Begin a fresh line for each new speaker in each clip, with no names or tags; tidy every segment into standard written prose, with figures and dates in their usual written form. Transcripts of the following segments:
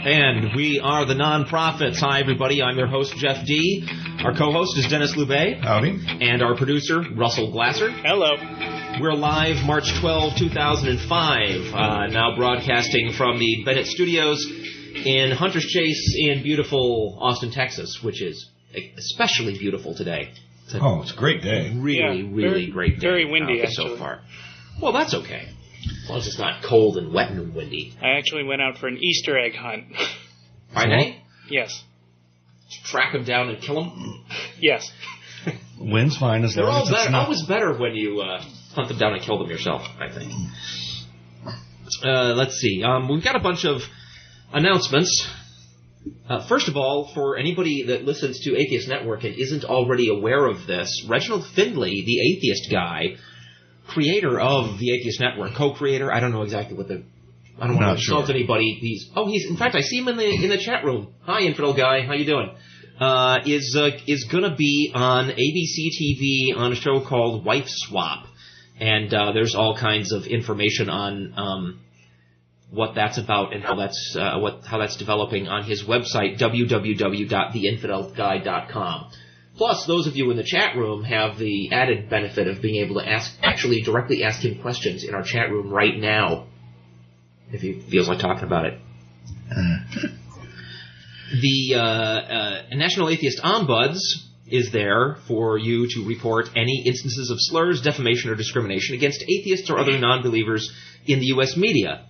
And we are the Non-Profits. Hi, everybody. I'm your host, Jeff D. Our co-host is Denis Loubet.
Howdy.
And our producer, Russell Glasser.
Hello.
We're live March 12, 2005, now broadcasting from the Bennett Studios in Hunter's Chase in beautiful Austin, Texas, which is especially beautiful today.
It's a great day.
Really great day.
Very windy, actually.
So far. Well, that's okay. As long as it's not cold and wet and windy.
I actually went out for an Easter egg hunt.
Friday?
Yes.
Track them down and kill them?
Yes.
Wind's fine as long as it's not.
Always better when you hunt them down and kill them yourself, I think. Let's see. We've got a bunch of announcements. First of all, for anybody that listens to Atheist Network and isn't already aware of this, Reginald Findlay, the atheist guy, creator of the Atheist Network, co-creator, I don't know exactly what the... I don't want to insult anybody. He's in fact, I see him in the chat room. Hi, infidel guy. How you doing? Is going to be on ABC TV on a show called Wife Swap. And there's all kinds of information on what that's about and how that's developing on his website, www.theinfidelguy.com. Plus, those of you in the chat room have the added benefit of being able to actually directly ask him questions in our chat room right now, if he feels like talking about it. The National Atheist Ombuds is there for you to report any instances of slurs, defamation, or discrimination against atheists or other non-believers in the U.S. media.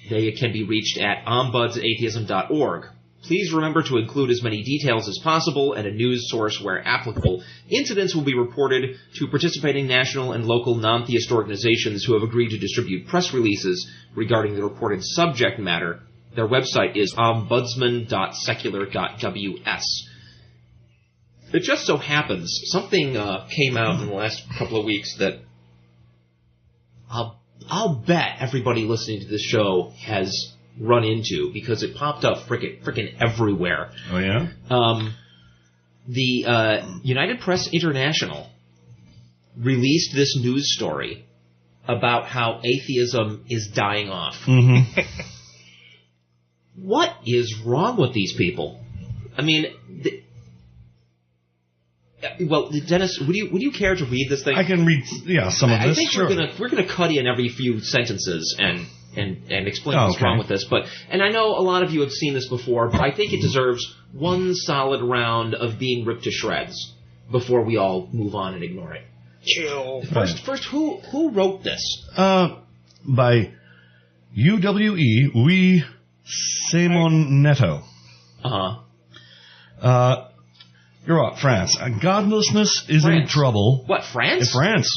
They can be reached at ombudsatheism.org. Please remember to include as many details as possible and a news source where applicable. Incidents will be reported to participating national and local non-theist organizations who have agreed to distribute press releases regarding the reported subject matter. Their website is ombudsman.secular.ws. It just so happens, something came out in the last couple of weeks that I'll bet everybody listening to this show has run into, because it popped up frickin' everywhere.
Oh, yeah?
The United Press International released this news story about how atheism is dying off.
Mm-hmm.
What is wrong with these people? I mean, Dennis, would you care to read this thing?
I can read, some of this.
I think
sure.
we're gonna cut in every few sentences and explain what's wrong with this. And I know a lot of you have seen this before, but I think it deserves one solid round of being ripped to shreds before we all move on and ignore it.
Chill.
First, who wrote this?
By UWE Simon Neto. You're what, France. Godlessness is in trouble.
What, France?
In France.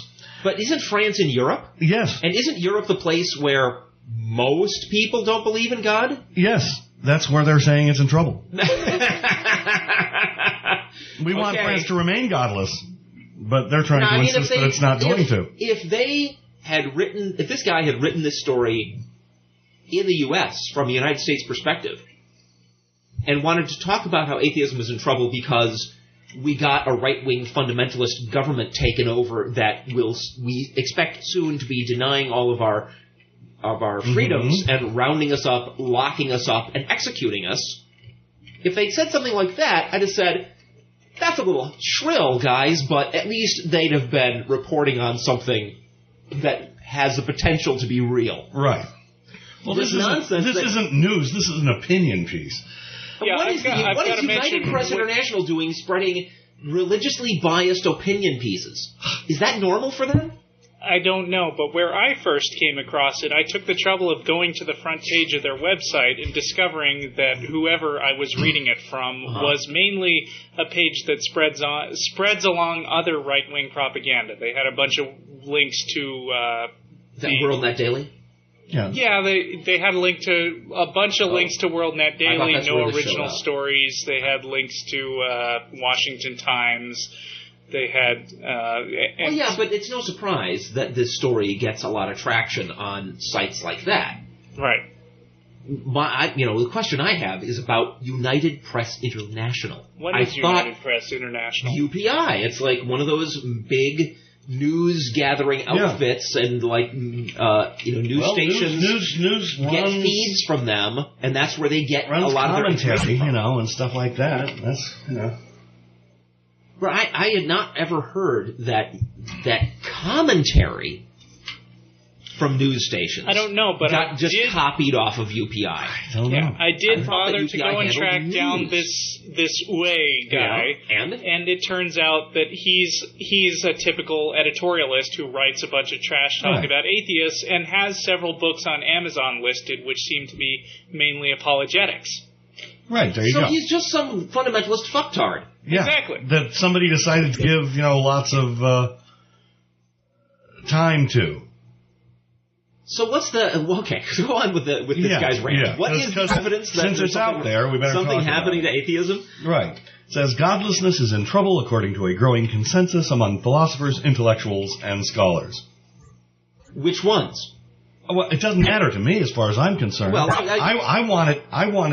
But isn't France in Europe?
Yes.
And isn't Europe the place where most people don't believe in God?
Yes. That's where they're saying it's in trouble. We want France to remain godless, but they're trying to insist that it's not going to.
If this guy had written this story in the U.S. from a United States perspective and wanted to talk about how atheism is in trouble because we got a right-wing fundamentalist government taken over that we expect soon to be denying all of our freedoms and rounding us up, locking us up, and executing us. If they'd said something like that, I'd have said, that's a little shrill, guys, but at least they'd have been reporting on something that has the potential to be real.
Right. Well, this isn't news. This is an opinion piece.
Yeah,
what is United Press International doing spreading religiously biased opinion pieces? Is that normal for them?
I don't know, but where I first came across it, I took the trouble of going to the front page of their website and discovering that whoever I was reading it from was mainly a page that spreads along other right-wing propaganda. They had a bunch of links to...
Is that WorldNet Daily?
Yeah, they had a link to a bunch of links to WorldNet Daily, no original stories. They had links to Washington Times. They had...
but it's no surprise that this story gets a lot of traction on sites like that.
Right.
The question I have is about United Press International.
What is United Press International?
UPI. It's like one of those big news gathering outfits and news stations
news
get feeds from them, and that's where they get a lot of their
commentary, and stuff like that. That's
But I had not ever heard that commentary from news stations.
I don't know, but
got copied off of UPI.
I don't know.
I did bother to go and track down this Uwe guy, and it turns out that he's a typical editorialist who writes a bunch of trash talking about atheists and has several books on Amazon listed, which seem to be mainly apologetics.
Right, there you go.
So he's just some fundamentalist fucktard.
Yeah,
exactly.
That somebody decided to give, lots of time to.
So what's go on with this guy's rant.
Yeah.
What is the evidence that
since it's out there, we better
something
talk
happening
about
to atheism?
Right. It says godlessness is in trouble according to a growing consensus among philosophers, intellectuals, and scholars.
Which ones?
Well, it doesn't matter to me as far as I'm concerned.
Well,
I want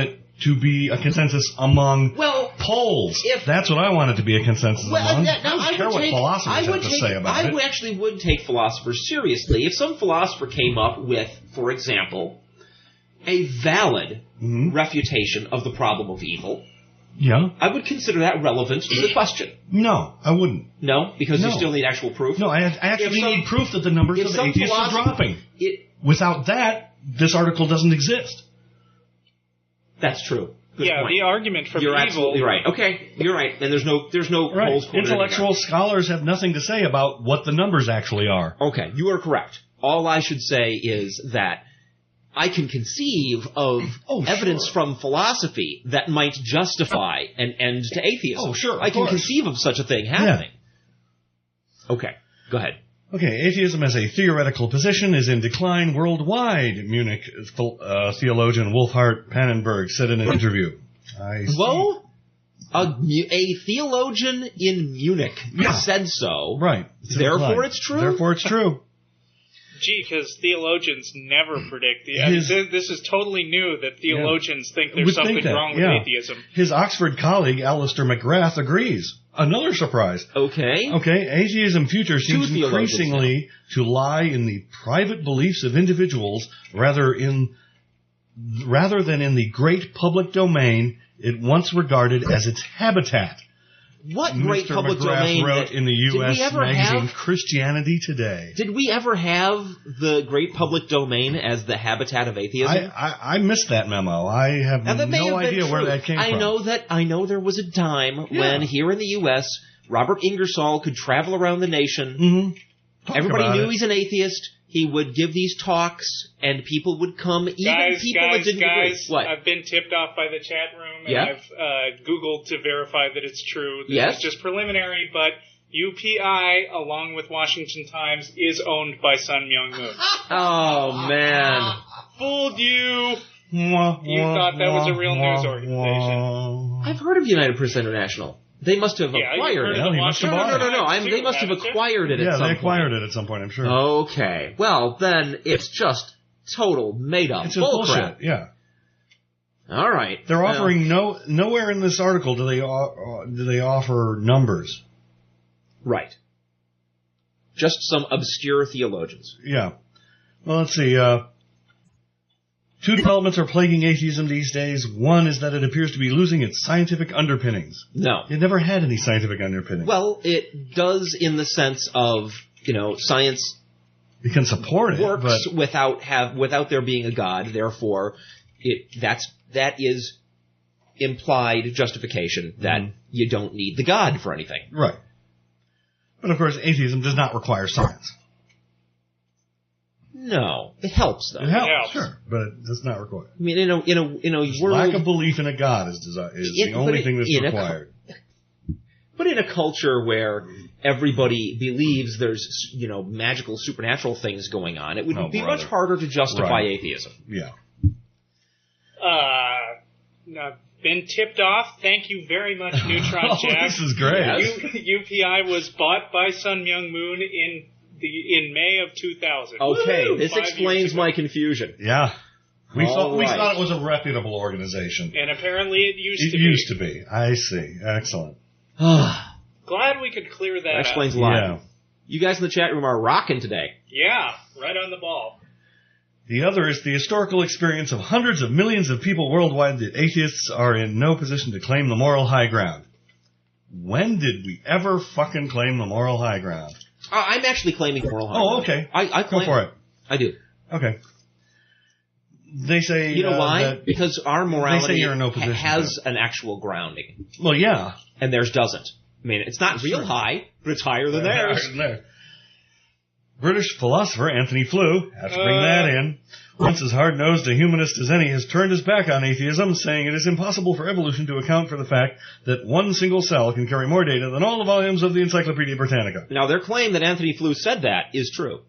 it to be a consensus among polls. That's what I want it to be a consensus among. I don't care what philosophers have to say about it.
I actually would take philosophers seriously. If some philosopher came up with, for example, a valid refutation of the problem of evil, I would consider that relevant to the question.
No, I wouldn't.
No? Because you still need actual proof?
No, I actually need proof that the numbers of atheists are dropping. Without that, this article doesn't exist.
That's true. Good point.
The argument for
You're
evil.
Absolutely right. Okay, you're right. And there's no holes.
Intellectual scholars have nothing to say about what the numbers actually are.
Okay, you are correct. All I should say is that I can conceive of evidence from philosophy that might justify an end to atheism.
Oh, sure.
I can conceive of such a thing happening. Yeah. Okay, go ahead.
Okay, atheism as a theoretical position is in decline worldwide, Munich theologian Wolfhart Pannenberg said in an interview.
Whoa? A theologian in Munich said so.
Right.
Therefore it's true?
Therefore it's true.
Gee, because theologians never predict. This is totally new that theologians think there's something wrong with atheism.
His Oxford colleague, Alistair McGrath, agrees. Another surprise.
Okay.
Atheism future seems increasingly to lie in the private beliefs of individuals rather than in the great public domain it once regarded as its habitat.
What great
Mr.
public
McGrath
domain
wrote in the U.S. magazine
have,
Christianity Today.
Did we ever have the great public domain as the habitat of atheism?
I missed that memo. I have no idea where that came from.
I know there was a time when here in the U.S. Robert Ingersoll could travel around the nation. Everybody knew he's an atheist. He would give these talks, and people would come, even people that didn't agree. What?
I've been tipped off by the chat room, and I've Googled to verify that it's true. This is just preliminary, but UPI, along with Washington Times, is owned by Sun Myung Moon.
Oh, man.
Fooled you. You thought that was a real news organization.
I've heard of United Press International. They must have acquired it.
No.
They must have acquired it at some point.
Yeah, they acquired it at some point, I'm sure.
Okay. Well, then it's just total made-up bullcrap.
Yeah.
All right.
They're offering nowhere in this article do they offer numbers.
Right. Just some obscure theologians.
Yeah. Well, let's see. Two developments are plaguing atheism these days. One is that it appears to be losing its scientific underpinnings.
No.
It never had any scientific underpinnings.
Well, it does in the sense of, science...
You can support it,
works without there being a God. Therefore, that is implied justification that you don't need the God for anything.
Right. But, of course, atheism does not require science.
No, it helps though.
It helps, sure, but it does not require.
I mean, in a world,
lack of belief in a God is the only thing that's required.
But in a culture where everybody believes there's magical supernatural things going on, it would be much harder to justify atheism.
Yeah.
Been tipped off. Thank you very much, Neutron Jack.
This is great.
UPI was bought by Sun Myung Moon in May of 2000.
Okay, this explains my confusion.
Yeah. We thought it was a reputable organization.
And apparently it used to be.
It used to be. I see. Excellent.
Glad we could clear that
explains
up.
a lot. You guys in the chat room are rocking today.
Yeah, right on the ball.
The other is the historical experience of hundreds of millions of people worldwide that atheists are in no position to claim the moral high ground. When did we ever fucking claim the moral high ground?
I'm actually claiming moral high ground.
Oh, okay.
I claim
Go for it.
I do.
Okay. They say...
You know why? Because our morality
no
has an actual grounding.
Well, yeah.
And theirs doesn't. I mean, it's not real high, but it's higher than theirs.
British philosopher Anthony Flew, have to bring that in, once as hard-nosed a humanist as any, has turned his back on atheism, saying it is impossible for evolution to account for the fact that one single cell can carry more data than all the volumes of the Encyclopedia Britannica.
Now, their claim that Anthony Flew said that is true.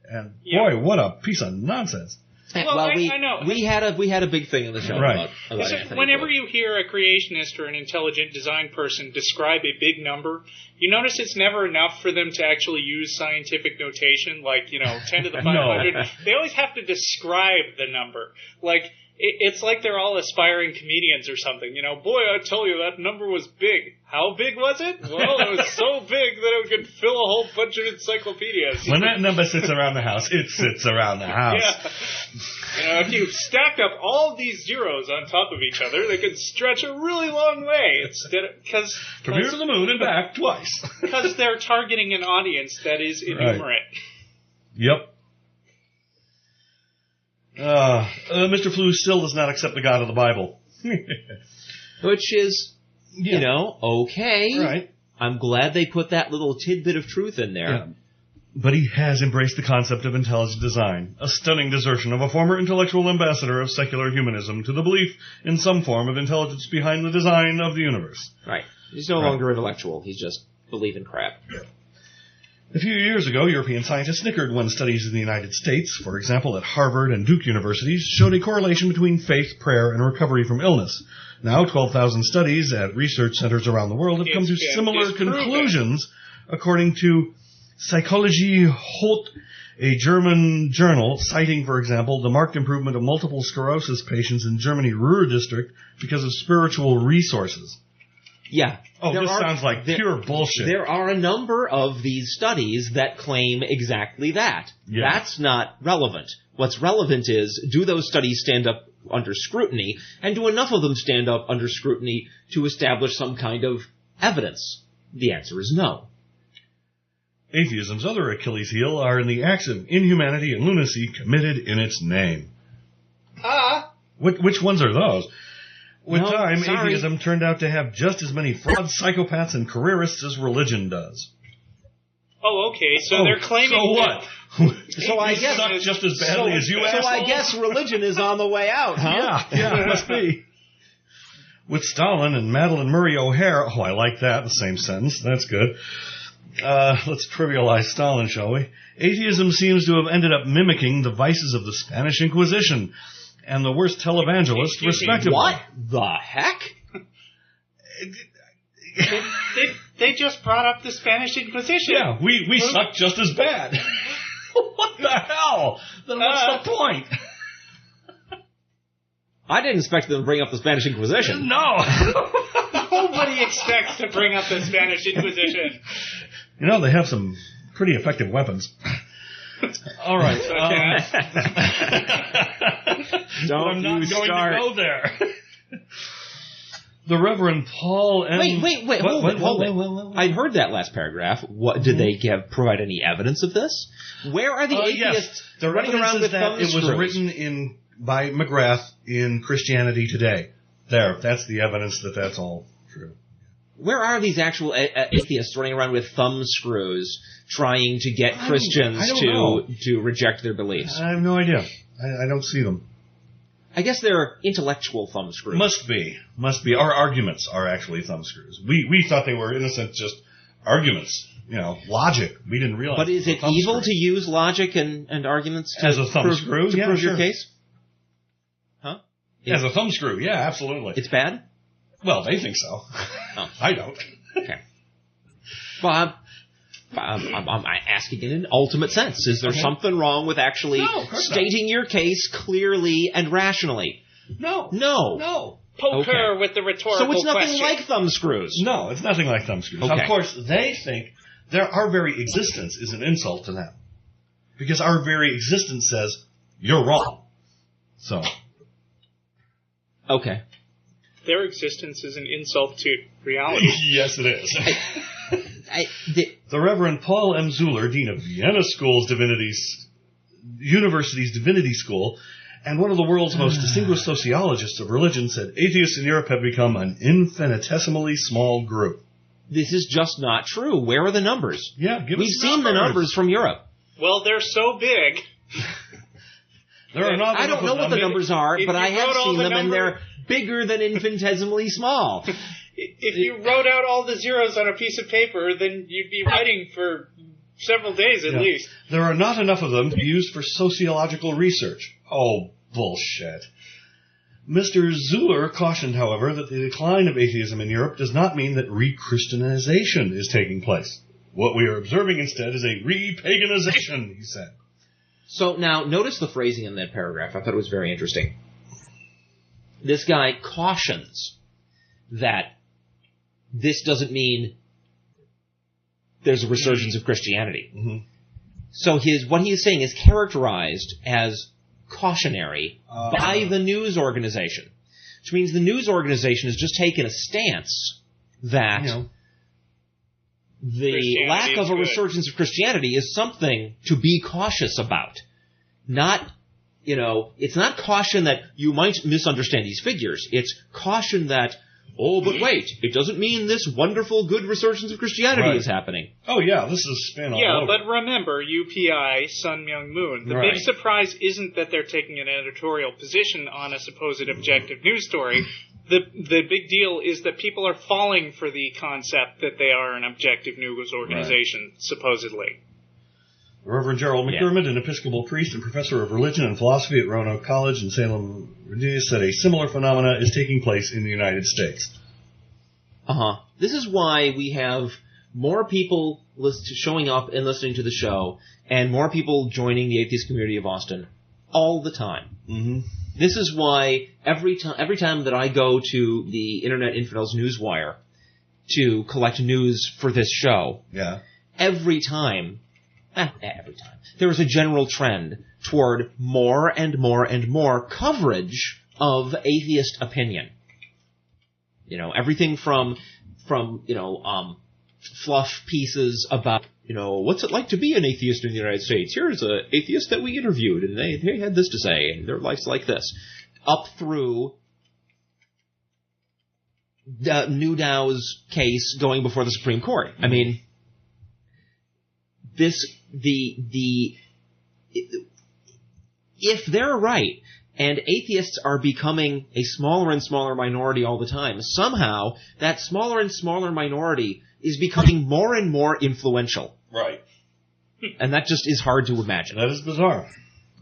And boy, what a piece of nonsense.
Well, I know.
We had a big thing in the show about Anthony
whenever
Flew.
you hear a creationist or an intelligent design person describe a big number, you notice it's never enough for them to actually use scientific notation, like, 10 to the 500.
No.
They always have to describe the number. Like, it's like they're all aspiring comedians or something. Boy, I tell you, that number was big. How big was it? Well, it was so big that it could fill a whole bunch of encyclopedias.
When that number sits around the house, it sits around the house.
Yeah. If you stacked up all these zeros on top of each other, they could stretch a really long way.
From here to the moon and back twice.
Because they're targeting an audience that is innumerate.
Right. Yep. Mr. Flew still does not accept the God of the Bible.
Which is, okay.
Right.
I'm glad they put that little tidbit of truth in there.
Yeah. But he has embraced the concept of intelligent design, a stunning desertion of a former intellectual ambassador of secular humanism to the belief in some form of intelligence behind the design of the universe.
Right. He's no longer intellectual. He's just believing crap.
Yeah. A few years ago, European scientists snickered when studies in the United States, for example at Harvard and Duke universities, showed a correlation between faith, prayer, and recovery from illness. Now, 12,000 studies at research centers around the world have come to similar conclusions, according to Psychologie Holt, a German journal, citing, for example, the marked improvement of multiple sclerosis patients in Germany Ruhr district because of spiritual resources.
Yeah.
This sounds like pure bullshit.
There are a number of these studies that claim exactly that. Yeah. That's not relevant. What's relevant is, do those studies stand up under scrutiny, and do enough of them stand up under scrutiny to establish some kind of evidence? The answer is no.
Atheism's other Achilles heel are in the acts of inhumanity and lunacy committed in its name. Which ones are those? With time, atheism turned out to have just as many frauds, psychopaths, and careerists as religion does.
Oh, okay. So they're claiming...
So what?
So I guess
suck just as badly as you assholes?
So I guess religion is on the way out, huh?
Yeah, it must be. With Stalin and Madeleine Murray O'Hare... Oh, I like that, the same sentence. That's good. Let's trivialize Stalin, shall we? Atheism seems to have ended up mimicking the vices of the Spanish Inquisition and the worst televangelist, respectively.
What the heck?
They just brought up the Spanish Inquisition.
Yeah, we suck just as bad. What the hell? Then what's the point?
I didn't expect them to bring up the Spanish Inquisition.
No.
Nobody expects to bring up the Spanish Inquisition.
They have some pretty effective weapons. All right.
I'm not
going to go there. The Paul M.
Wait, hold it. I heard that last paragraph. What did they provide any evidence of this? Where are the atheists running around with thumb screws?
It was written by McGrath in Christianity Today. That's the evidence that that's all true.
Where are these actual atheists running around with thumb screws trying to get Christians to reject their beliefs?
I have no idea. I don't see them.
I guess they're intellectual thumb screws.
Must be. Our arguments are actually thumb screws. We thought they were, in a sense, just arguments. Logic. We didn't realize.
But is it evil to use logic and arguments
as a thumb screw
to prove your case? Huh?
As a thumb screw, yeah, absolutely.
It's bad?
Well, they think so.
Oh.
I don't.
Okay. Well, I'm asking in an ultimate sense. Is there something wrong with actually stating your case clearly and rationally?
No.
Poker with the rhetorical question.
So it's nothing like thumb screws.
No, it's nothing like thumb screws.
Okay.
Of course, they think Our very existence is an insult to them. Because our very existence says, you're wrong. So.
Okay.
Their existence is an insult to reality.
Yes, it is. The Reverend Paul M. Zuller, Dean of Vienna University's Divinity School, and one of the world's most distinguished sociologists of religion, said atheists in Europe have become an infinitesimally small group.
This is just not true. Where are the numbers?
Yeah,
We've seen the numbers from Europe.
Well, they're so big.
I don't know what the numbers are, but I have seen them, and they're bigger than infinitesimally small.
If you wrote out all the zeros on a piece of paper, then you'd be writing for several days at least.
There are not enough of them to be used for sociological research. Oh, bullshit. Mr. Zuller cautioned, however, that the decline of atheism in Europe does not mean that re-Christianization is taking place. What we are observing instead is a re-paganization, he said.
So now, notice the phrasing in that paragraph. I thought it was very interesting. This guy cautions that this doesn't mean there's a resurgence of Christianity.
Mm-hmm.
So what he is saying is characterized as cautionary by the news organization, which means the news organization has just taken a stance that the lack of a resurgence of Christianity is something to be cautious about. Not, it's not caution that you might misunderstand these figures. It's caution that, but wait, it doesn't mean this wonderful, good resurgence of Christianity is happening.
Oh, yeah, this is spin all over.
Yeah, but remember, UPI, Sun Myung Moon. The big surprise isn't that they're taking an editorial position on a supposed objective news story. The big deal is that people are falling for the concept that they are an objective news organization, supposedly.
Reverend Gerald McDermott, an Episcopal priest and professor of religion and philosophy at Roanoke College in Salem, Virginia, said a similar phenomena is taking place in the United States.
This is why we have more people showing up and listening to the show, and more people joining the Atheist Community of Austin all the time.
Mm-hmm.
This is why every time that I go to the Internet Infidels Newswire to collect news for this show, every time, there is a general trend toward more and more and more coverage of atheist opinion. Everything from fluff pieces about, what's it like to be an atheist in the United States? Here's an atheist that we interviewed, and they had this to say, and their life's like this. Up through Newdow's case going before the Supreme Court. I mean, if they're right, and atheists are becoming a smaller and smaller minority all the time, somehow that smaller and smaller minority is becoming more and more influential.
Right.
And that just is hard to imagine.
That is bizarre.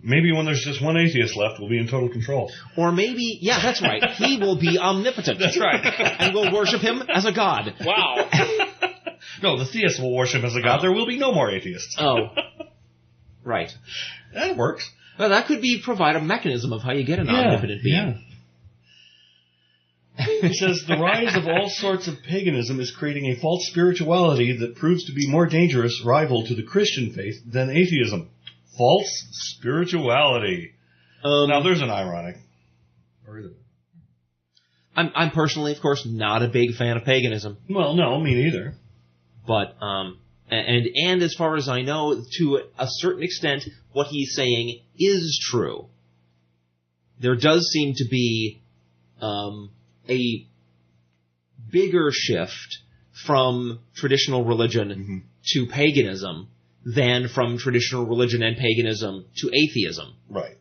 Maybe when there's just one atheist left, we'll be in total control.
Or maybe, that's right, he will be omnipotent.
That's right.
And we'll worship him as a god.
Wow.
No, the theists will worship as a god. There will be no more atheists.
Oh. Right.
That works.
Well, that could provide a mechanism of how you get an omnipotent being.
He says, the rise of all sorts of paganism is creating a false spirituality that proves to be more dangerous rival to the Christian faith than atheism. False spirituality. Now, there's an ironic.
I'm personally, of course, not a big fan of paganism.
Well, no, me neither.
But, and as far as I know, to a certain extent, what he's saying is true. There does seem to be a bigger shift from traditional religion to paganism than from traditional religion and paganism to atheism.
Right.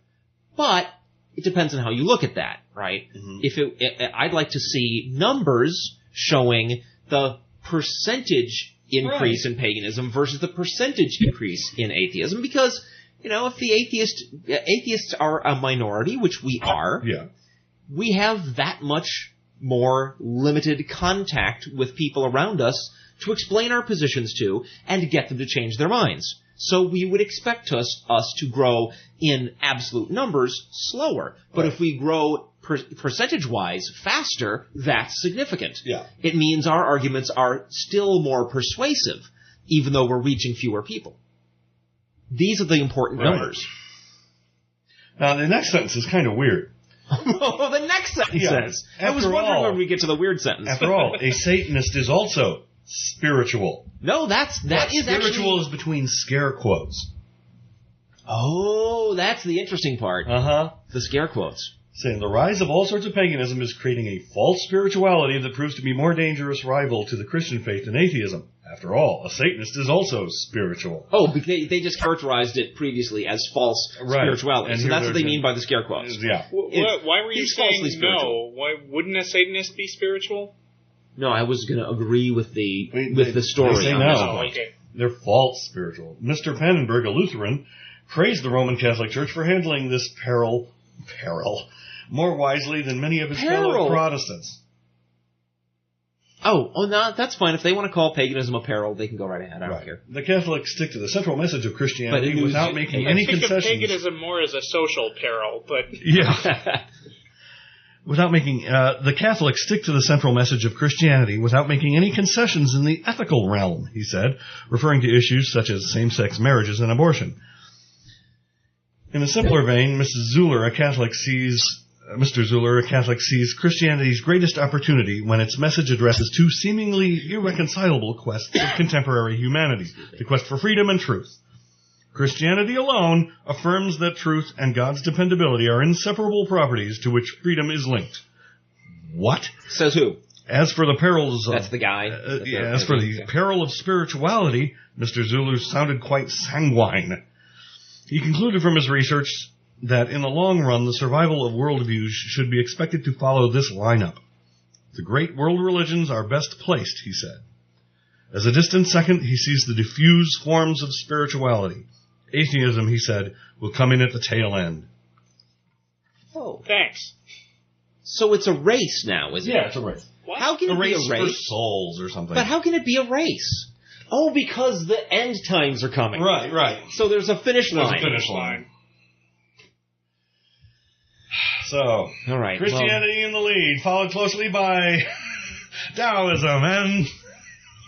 But it depends on how you look at that, right? Mm-hmm. I'd like to see numbers showing the percentage increase in paganism versus the percentage increase in atheism, because, if the atheists are a minority, which we are, we have that much more limited contact with people around us to explain our positions to and to get them to change their minds. So we would expect us to grow in absolute numbers slower. But if we grow percentage-wise faster, that's significant.
Yeah.
It means our arguments are still more persuasive. even though we're reaching fewer people. These are the important numbers.
Now, the next sentence is kind of weird.
Oh, the next sentence says. I was wondering when we get to the weird sentence.
After all, a Satanist is also spiritual.
No, that is
spiritual is between scare quotes.
Oh, that's the interesting part. The scare quotes.
Saying the rise of all sorts of paganism is creating a false spirituality that proves to be more dangerous rival to the Christian faith than atheism. After all, a Satanist is also spiritual.
Oh, because they just characterized it previously as false spirituality. And so that's what they mean by the scare quotes.
Yeah.
Why were you saying no? Why wouldn't a Satanist be spiritual?
No, I was going to agree with the story.
They say no.
Okay.
They're false spiritual. Mr. Pannenberg, a Lutheran, praised the Roman Catholic Church for handling this peril more wisely than many of his fellow Protestants.
No, that's fine. If they want to call paganism a peril, they can go right ahead. I don't care.
The Catholics stick to the central message of Christianity without making any concessions.
I think of paganism more as a social peril, but...
Yeah. The Catholics stick to the central message of Christianity without making any concessions in the ethical realm, he said, referring to issues such as same-sex marriages and abortion. In a simpler vein, Mr. Zuller, a Catholic, sees Christianity's greatest opportunity when its message addresses two seemingly irreconcilable quests of contemporary humanity, the quest for freedom and truth. Christianity alone affirms that truth and God's dependability are inseparable properties to which freedom is linked. What?
Says who?
As for the perils of...
That's the guy.
As for the peril of spirituality, Mr. Zuller sounded quite sanguine. He concluded from his research that in the long run, the survival of worldviews should be expected to follow this lineup. The great world religions are best placed, he said. As a distant second, he sees the diffuse forms of spirituality. Atheism, he said, will come in at the tail end.
Oh, thanks.
So it's a race now, isn't it?
Yeah, it's a race.
What? How can it be a race?
For souls or something.
But how can it be a race? Oh, because the end times are coming.
Right.
So there's a finish line.
There's a finish line. So,
all right,
Christianity in the lead, followed closely by Taoism and...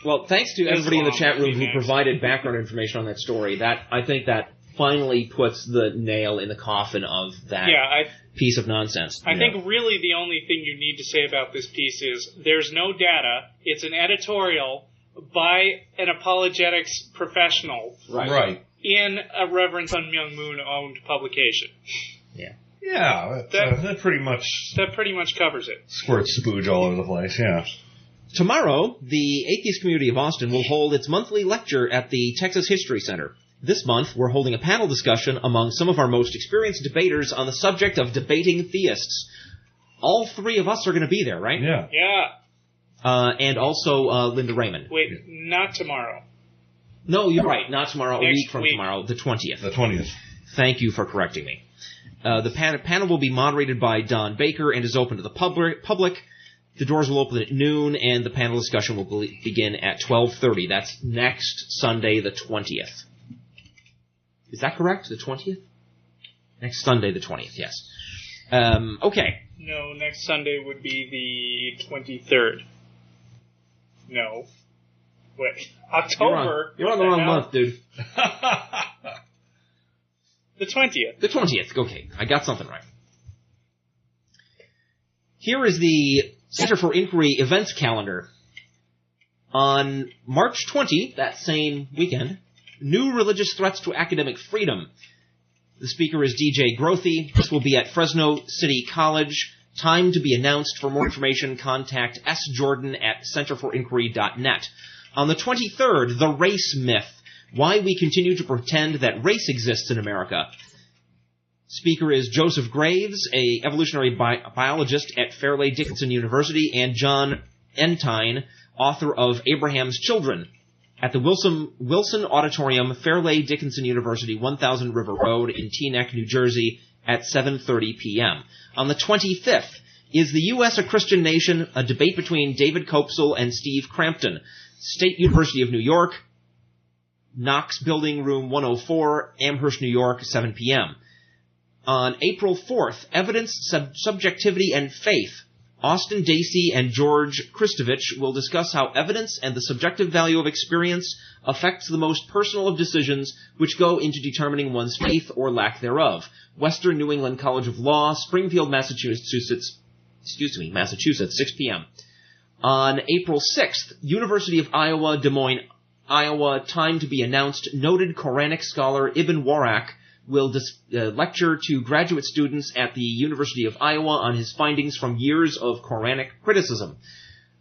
Well, thanks to everybody in the chat room who provided background information on that story. I think that finally puts the nail in the coffin of that piece of nonsense.
I think really the only thing you need to say about this piece is there's no data. It's an editorial by an apologetics professional.
Right.
In a Reverend Sun Myung Moon owned publication.
Yeah.
Yeah, that pretty much
covers it.
Squirts spooge all over the place, yeah.
Tomorrow, the Atheist Community of Austin will hold its monthly lecture at the Texas History Center. This month, we're holding a panel discussion among some of our most experienced debaters on the subject of debating theists. All three of us are going to be there, right?
Yeah.
Yeah.
And also Linda Raymond.
Wait, not tomorrow.
No, you're right. Not tomorrow. A week from tomorrow, the 20th.
The 20th.
Thank you for correcting me. The panel will be moderated by Don Baker and is open to the public. The doors will open at noon, and the panel discussion will begin at 12:30. That's next Sunday, the 20th. Is that correct? The 20th? Next Sunday, the 20th, yes. Okay.
No, next Sunday would be the 23rd. No. Wait. October.
You're on the wrong month, dude.
The 20th.
The 20th. Okay. I got something right. Here is the Center for Inquiry events calendar. On March 20, that same weekend, new religious threats to academic freedom. The speaker is DJ Grothy. This will be at Fresno City College. Time to be announced. For more information, contact sjordan at centerforinquiry.net. On the 23rd, the race myth. Why we continue to pretend that race exists in America. Speaker is Joseph Graves, a evolutionary biologist at Fairleigh Dickinson University, and John Entine, author of Abraham's Children, at the Wilson Auditorium, Fairleigh Dickinson University, 1000 River Road in Teaneck, New Jersey, at 7:30 p.m. On the 25th, Is the U.S. a Christian Nation? A debate between David Kopsel and Steve Crampton. State University of New York, Knox Building, Room 104, Amherst, New York, 7 p.m. On April 4th, Evidence, Subjectivity, and Faith, Austin Dacey and George Kristovich will discuss how evidence and the subjective value of experience affects the most personal of decisions which go into determining one's faith or lack thereof. Western New England College of Law, Springfield, Massachusetts, 6 p.m. On April 6th, University of Iowa, Des Moines, Iowa, time to be announced, noted Quranic scholar Ibn Warraq will lecture to graduate students at the University of Iowa on his findings from years of Quranic criticism.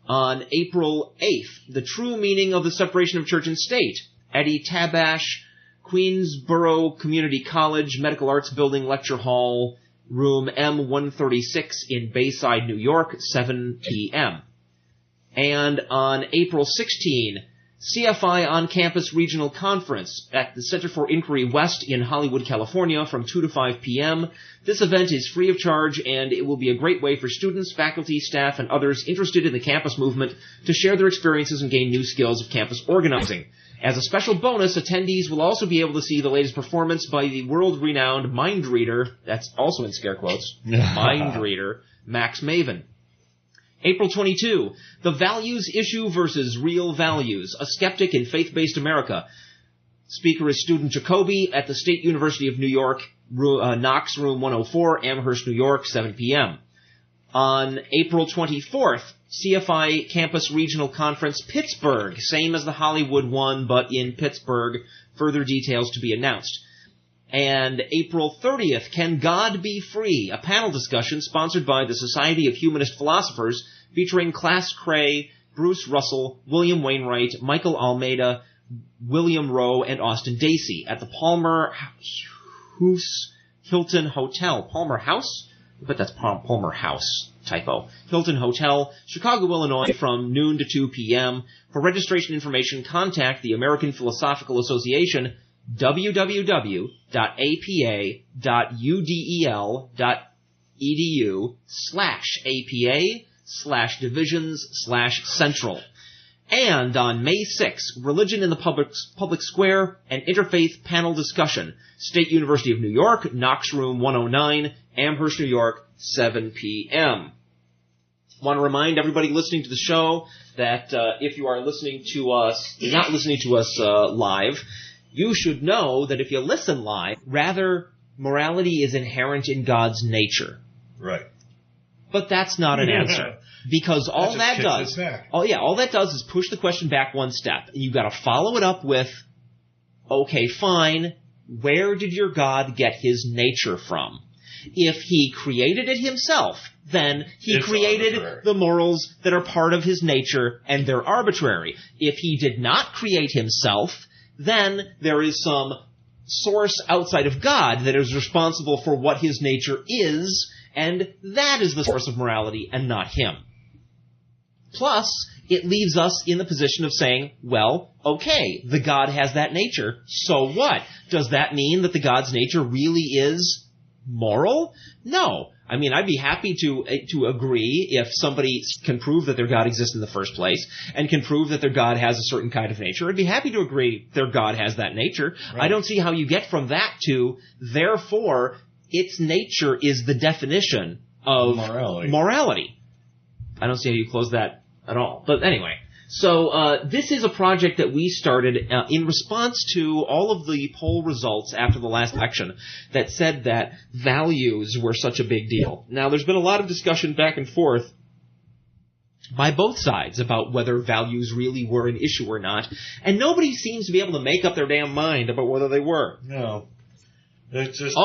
On April 8th, the true meaning of the separation of church and state. Eddie Tabash, Queensborough Community College, Medical Arts Building Lecture Hall, room M136 in Bayside, New York, 7 p.m. And on April 16, CFI on-campus regional conference at the Center for Inquiry West in Hollywood, California from 2 to 5 p.m. This event is free of charge, and it will be a great way for students, faculty, staff, and others interested in the campus movement to share their experiences and gain new skills of campus organizing. As a special bonus, attendees will also be able to see the latest performance by the world-renowned mind reader, that's also in scare quotes, mind reader, Max Maven. April 22, The Values Issue versus Real Values, a Skeptic in Faith-Based America. Speaker is student Jacoby at the State University of New York, Knox Room 104, Amherst, New York, 7 p.m. On April 24th, CFI Campus Regional Conference, Pittsburgh, same as the Hollywood one, but in Pittsburgh. Further details to be announced. And April 30th, Can God Be Free? A panel discussion sponsored by the Society of Humanist Philosophers featuring Class Cray, Bruce Russell, William Wainwright, Michael Almeida, William Rowe, and Austin Dacey at the Palmer House Hilton Hotel. Palmer House? I bet that's Palmer House. Typo. Hilton Hotel, Chicago, Illinois, from noon to 2 p.m. For registration information, contact the American Philosophical Association, www.apa.udeL.edu/apa/divisions/central. And on May 6, Religion in the Public Square, an interfaith panel discussion. State University of New York, Knox Room 109, Amherst, New York, 7 p.m. I want to remind everybody listening to the show that if you are listening to us, not listening to us live, you should know that if you listen live, rather, morality is inherent in God's nature.
Right.
But that's not an answer. Because all that does is push the question back one step. And you've got to follow it up with, okay, fine, where did your God get his nature from? If he created it himself, then he created the morals that are part of his nature, and they're arbitrary. If he did not create himself, then there is some source outside of God that is responsible for what his nature is, and that is the source of morality and not him. Plus, it leaves us in the position of saying, well, okay, the God has that nature, so what? Does that mean that the God's nature really is moral? No. I mean, I'd be happy to agree if somebody can prove that their God exists in the first place and can prove that their God has a certain kind of nature. I'd be happy to agree their God has that nature. Right. I don't see how you get from that to, therefore, its nature is the definition of morality. I don't see how you close that at all. But anyway, so this is a project that we started in response to all of the poll results after the last election that said that values were such a big deal. Now, there's been a lot of discussion back and forth by both sides about whether values really were an issue or not, and nobody seems to be able to make up their damn mind about whether they were.
No. It's just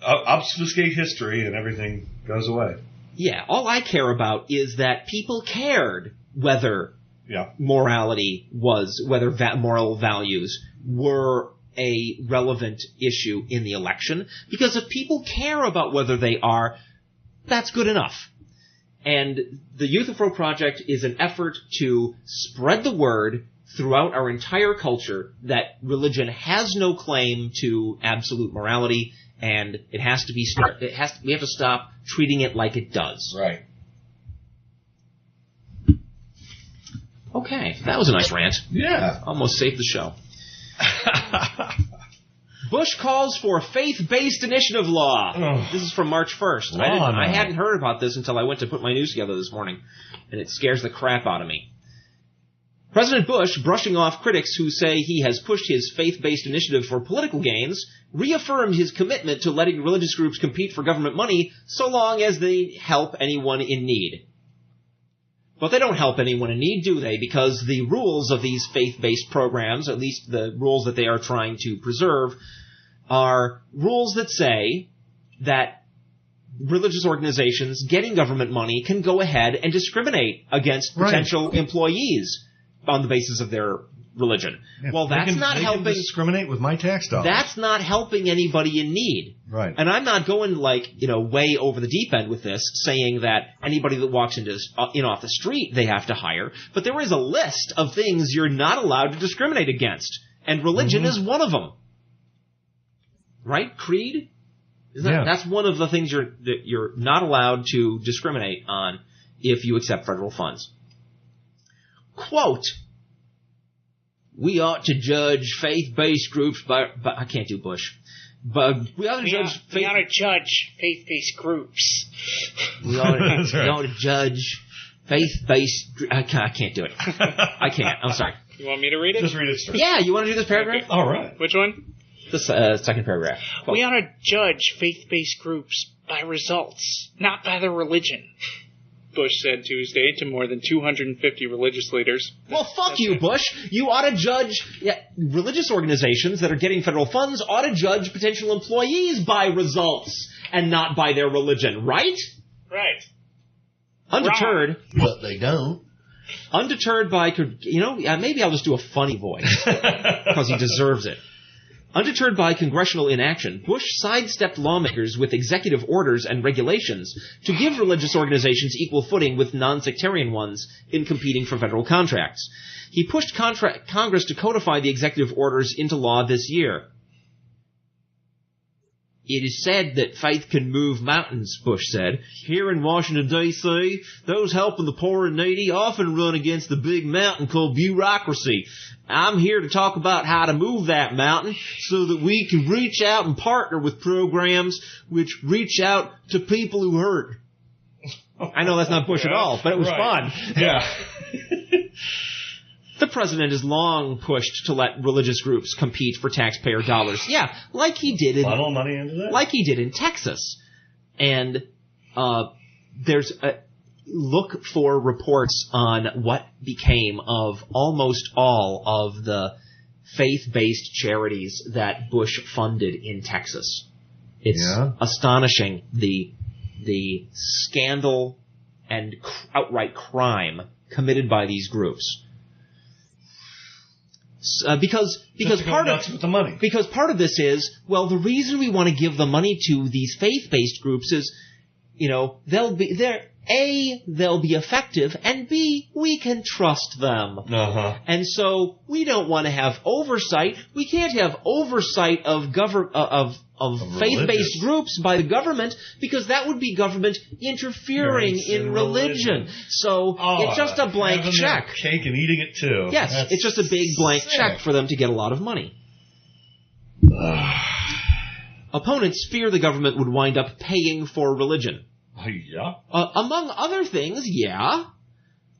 obfuscate history and everything goes away.
Yeah, all I care about is that people cared whether morality was, whether moral values were a relevant issue in the election. Because if people care about whether they are, that's good enough. And the Euthyphro Project is an effort to spread the word throughout our entire culture that religion has no claim to absolute morality, and it has to be we have to stop treating it like it does.
Right.
Okay, that was a nice rant.
Yeah.
Almost saved the show. Bush calls for faith-based initiative law. This is from March 1st. I hadn't heard about this until I went to put my news together this morning, and it scares the crap out of me. President Bush, brushing off critics who say he has pushed his faith-based initiative for political gains, reaffirmed his commitment to letting religious groups compete for government money so long as they help anyone in need. But they don't help anyone in need, do they? Because the rules of these faith-based programs, at least the rules that they are trying to preserve, are rules that say that religious organizations getting government money can go ahead and discriminate against potential employees on the basis of their religion. Yeah, well, that's not helping.
Discriminate with my tax dollars.
That's not helping anybody in need.
Right.
And I'm not going way over the deep end with this, saying that anybody that walks in off the street they have to hire. But there is a list of things you're not allowed to discriminate against, and religion is one of them. Right? Creed? That's one of the things you're not allowed to discriminate on if you accept federal funds. Quote, we ought to judge faith-based groups by I can't do Bush. But we ought to judge
faith-based groups.
We ought to judge faith-based I can't do it. I can't. I'm sorry.
You want me to read it?
Just read it straight.
Yeah, you want to do this paragraph?
Okay. All right.
Which one?
This second paragraph. Quote.
We ought to judge faith-based groups by results, not by their religion. Bush said Tuesday to more than 250 religious leaders.
Well, fuck you, Bush. You ought to judge religious organizations that are getting federal funds ought to judge potential employees by results and not by their religion, right?
Right.
Undeterred.
But they don't.
Undeterred by, maybe I'll just do a funny voice because he deserves it. Undeterred by congressional inaction, Bush sidestepped lawmakers with executive orders and regulations to give religious organizations equal footing with non-sectarian ones in competing for federal contracts. He pushed Congress to codify the executive orders into law this year. It is said that faith can move mountains, Bush said. Here in Washington, D.C., those helping the poor and needy often run against the big mountain called bureaucracy. I'm here to talk about how to move that mountain so that we can reach out and partner with programs which reach out to people who hurt. I know that's not Bush at all, but it was fun.
Yeah.
The president has long pushed to let religious groups compete for taxpayer dollars. Yeah, like he did in Texas. And there's look for reports on what became of almost all of the faith-based charities that Bush funded in Texas. It's astonishing the scandal and outright crime committed by these groups. Because part of this is, well, the reason we want to give the money to these faith-based groups is, they'll be effective, and B, we can trust them. And so we don't want to have oversight. We can't have oversight of faith-based groups by the government, because that would be government interfering in religion. So it's just a blank check.
Cake and eating it too.
Yes, it's just a big blank check for them to get a lot of money. Opponents fear the government would wind up paying for religion.
Yeah.
Among other things, yeah.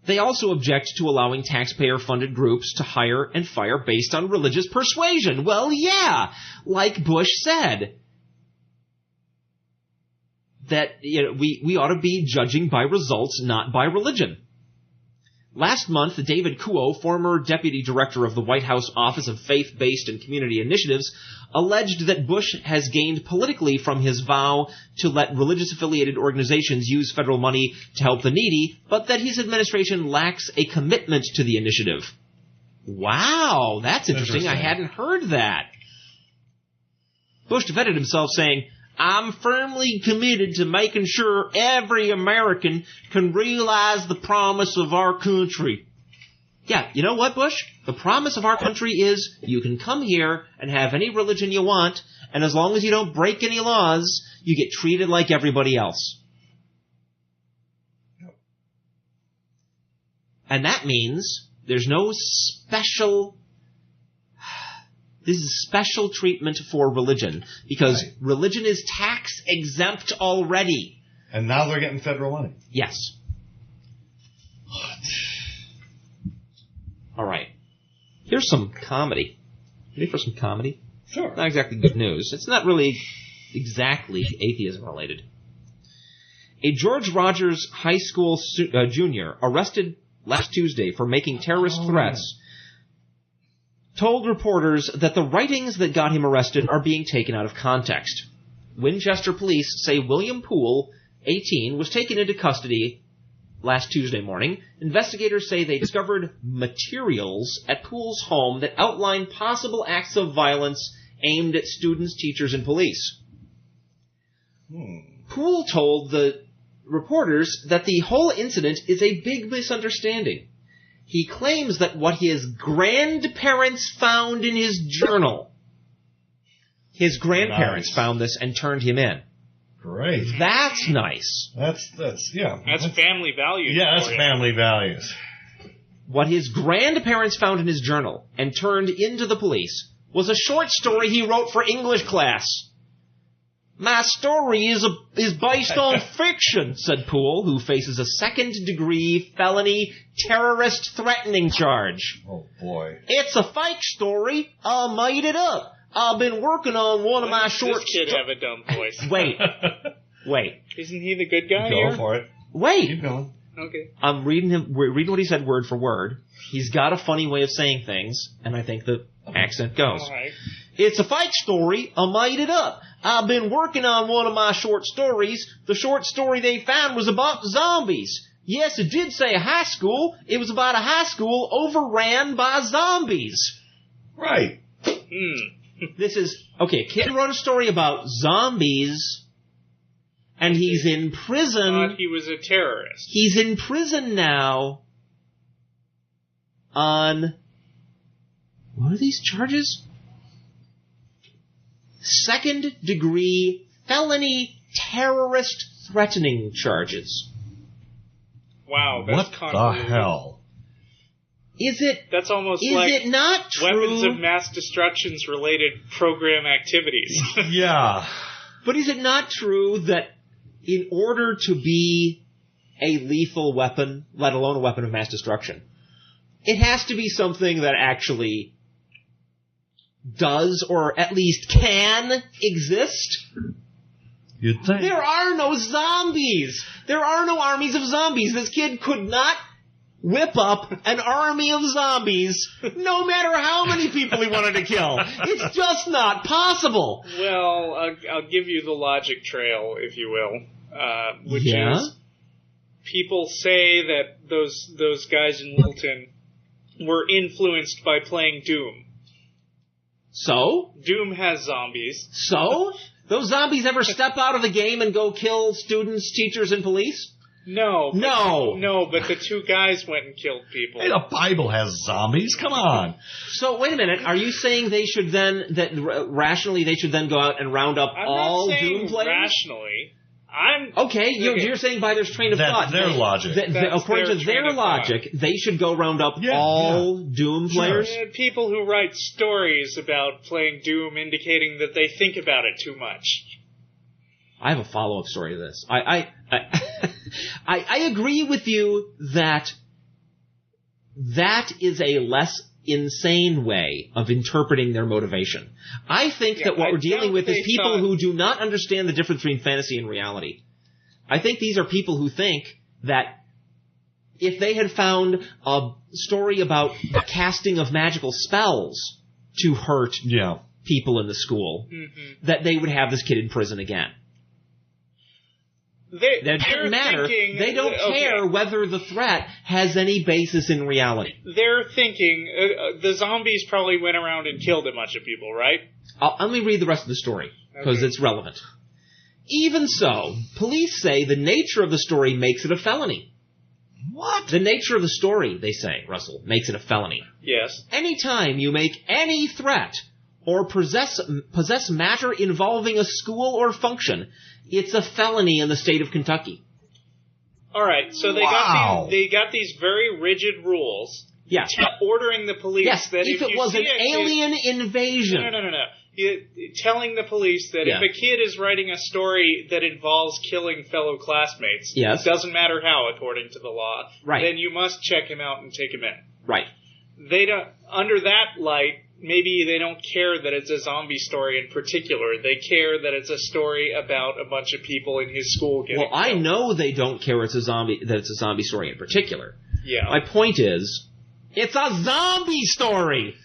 They also object to allowing taxpayer-funded groups to hire and fire based on religious persuasion. Well, yeah, like Bush said. That we ought to be judging by results, not by religion. Last month, David Kuo, former deputy director of the White House Office of Faith-Based and Community Initiatives, alleged that Bush has gained politically from his vow to let religious-affiliated organizations use federal money to help the needy, but that his administration lacks a commitment to the initiative. Wow, that's interesting. I hadn't heard that. Bush defended himself, saying, I'm firmly committed to making sure every American can realize the promise of our country. Yeah, you know what, Bush? The promise of our country is you can come here and have any religion you want, and as long as you don't break any laws, you get treated like everybody else. And that means there's no special This is special treatment for religion, because religion is tax-exempt already.
And now they're getting federal money.
Yes.
What?
All right. Here's some comedy. Ready for some comedy?
Sure.
Not exactly good news. It's not really exactly atheism-related. A George Rogers High School junior arrested last Tuesday for making terrorist threats told reporters that the writings that got him arrested are being taken out of context. Winchester police say William Poole, 18, was taken into custody last Tuesday morning. Investigators say they discovered materials at Poole's home that outline possible acts of violence aimed at students, teachers, and police. Poole told the reporters that the whole incident is a big misunderstanding. He claims that what his grandparents found in his journal, his grandparents found this and turned him in.
Great.
That's nice.
That's
family values.
Yeah, that's family values.
What his grandparents found in his journal and turned into the police was a short story he wrote for English class. My story is based on fiction, said Poole, who faces a second-degree felony terrorist threatening charge.
Oh, boy.
It's a fake story. I made it up. I've been working on one of my short
stories. This kid have a dumb voice.
Wait.
Isn't he the good guy
Go
here?
for it.
Wait.
Keep going.
Okay.
I'm reading what he said word for word. He's got a funny way of saying things, and I think the accent goes.
All right.
It's a fake story. I made it up. I've been working on one of my short stories. The short story they found was about zombies. Yes, it did say a high school. It was about a high school overran by zombies.
Right.
This is, okay, a kid wrote a story about zombies, and he's in prison.
Thought he was a terrorist.
He's in prison now on, what are these charges? Second-degree felony terrorist threatening charges.
Wow, that's
what the hell?
That's almost
is
like
it not true?
Weapons of mass destruction's related program activities.
Yeah.
But is it not true that in order to be a lethal weapon, let alone a weapon of mass destruction, it has to be something that actually does, or at least can, exist?
You'd think.
There are no zombies. There are no armies of zombies. This kid could not whip up an army of zombies, no matter how many people he wanted to kill. It's just not possible.
Well, I'll give you the logic trail, if you will, which is people say that those guys in Littleton were influenced by playing Doom.
So?
Doom has zombies.
So? Those zombies ever step out of the game and go kill students, teachers, and police?
No.
No,
but the two guys went and killed people.
Hey, the Bible has zombies. Come on.
So, wait a minute. Are you saying they should then, rationally, they should then go out and round up all Doom players?
Rationally.
Okay, you're saying by their train of thought.
Their logic.
According to their logic, they should go round up all Doom players?
Sure. People who write stories about playing Doom indicating that they think about it too much.
I have a follow-up story to this. I agree with you that is a less insane way of interpreting their motivation. I think that what we're dealing with is people who do not understand the difference between fantasy and reality. I think these are people who think that if they had found a story about the casting of magical spells to hurt people in the school, that they would have this kid in prison again. That doesn't matter. They don't care whether the threat has any basis in reality.
They're thinking the zombies probably went around and killed a bunch of people, right?
Let me read the rest of the story, because it's relevant. Even so, police say the nature of the story makes it a felony.
What?
The nature of the story, they say, Russell, makes it a felony.
Yes.
Anytime you make any threat or possess matter involving a school or function, it's a felony in the state of Kentucky.
All right, so they got these very rigid rules
Yes.
Ordering the police that
if it was an alien invasion.
No. Telling the police that if a kid is writing a story that involves killing fellow classmates, it doesn't matter how, according to the law, then you must check him out and take him in.
Right.
They don't. Under that light, maybe they don't care that it's a zombie story in particular. They care that it's a story about a bunch of people in his school getting killed.
I know they don't care that it's a zombie story in particular.
Yeah.
My point is, it's a zombie story!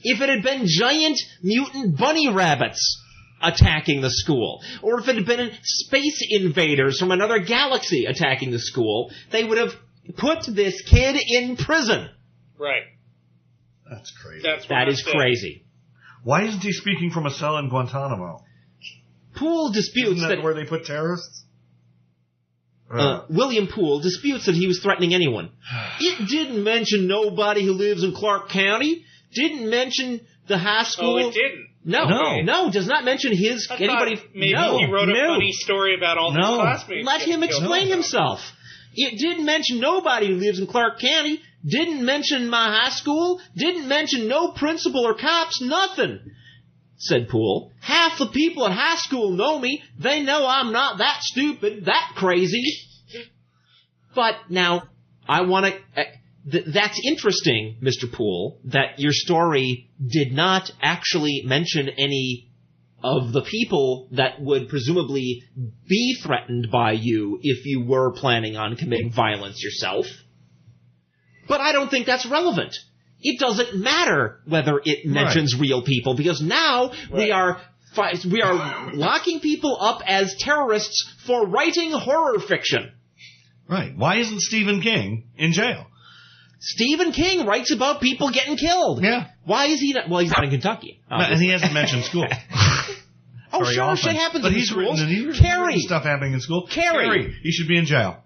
If it had been giant mutant bunny rabbits attacking the school, or if it had been space invaders from another galaxy attacking the school, they would have put this kid in prison.
Right.
That's crazy.
That is crazy.
Why isn't he speaking from a cell in Guantanamo?
Poole disputes
Isn't that where they put terrorists?
William Poole disputes that he was threatening anyone. It didn't mention nobody who lives in Clark County. Didn't mention the high school.
Oh, it didn't?
No, does not mention anybody.
Maybe he wrote a funny story about all his classmates.
Let him explain himself. It didn't mention nobody who lives in Clark County. Didn't mention my high school. Didn't mention no principal or cops. Nothing, said Poole. Half the people at high school know me. They know I'm not that stupid, that crazy. But now, I want to... that's interesting, Mr. Poole, that your story did not actually mention any of the people that would presumably be threatened by you if you were planning on committing violence yourself. But I don't think that's relevant. It doesn't matter whether it mentions real people, because now we are locking people up as terrorists for writing horror fiction.
Right. Why isn't Stephen King in jail?
Stephen King writes about people getting killed.
Yeah.
Why is he not? Well, he's not in Kentucky.
And he hasn't mentioned school.
Sure,
often.
shit happens
but
in
he's
schools.
Written
Carrie.
stuff happening in school.
Carrie.
He should be in jail.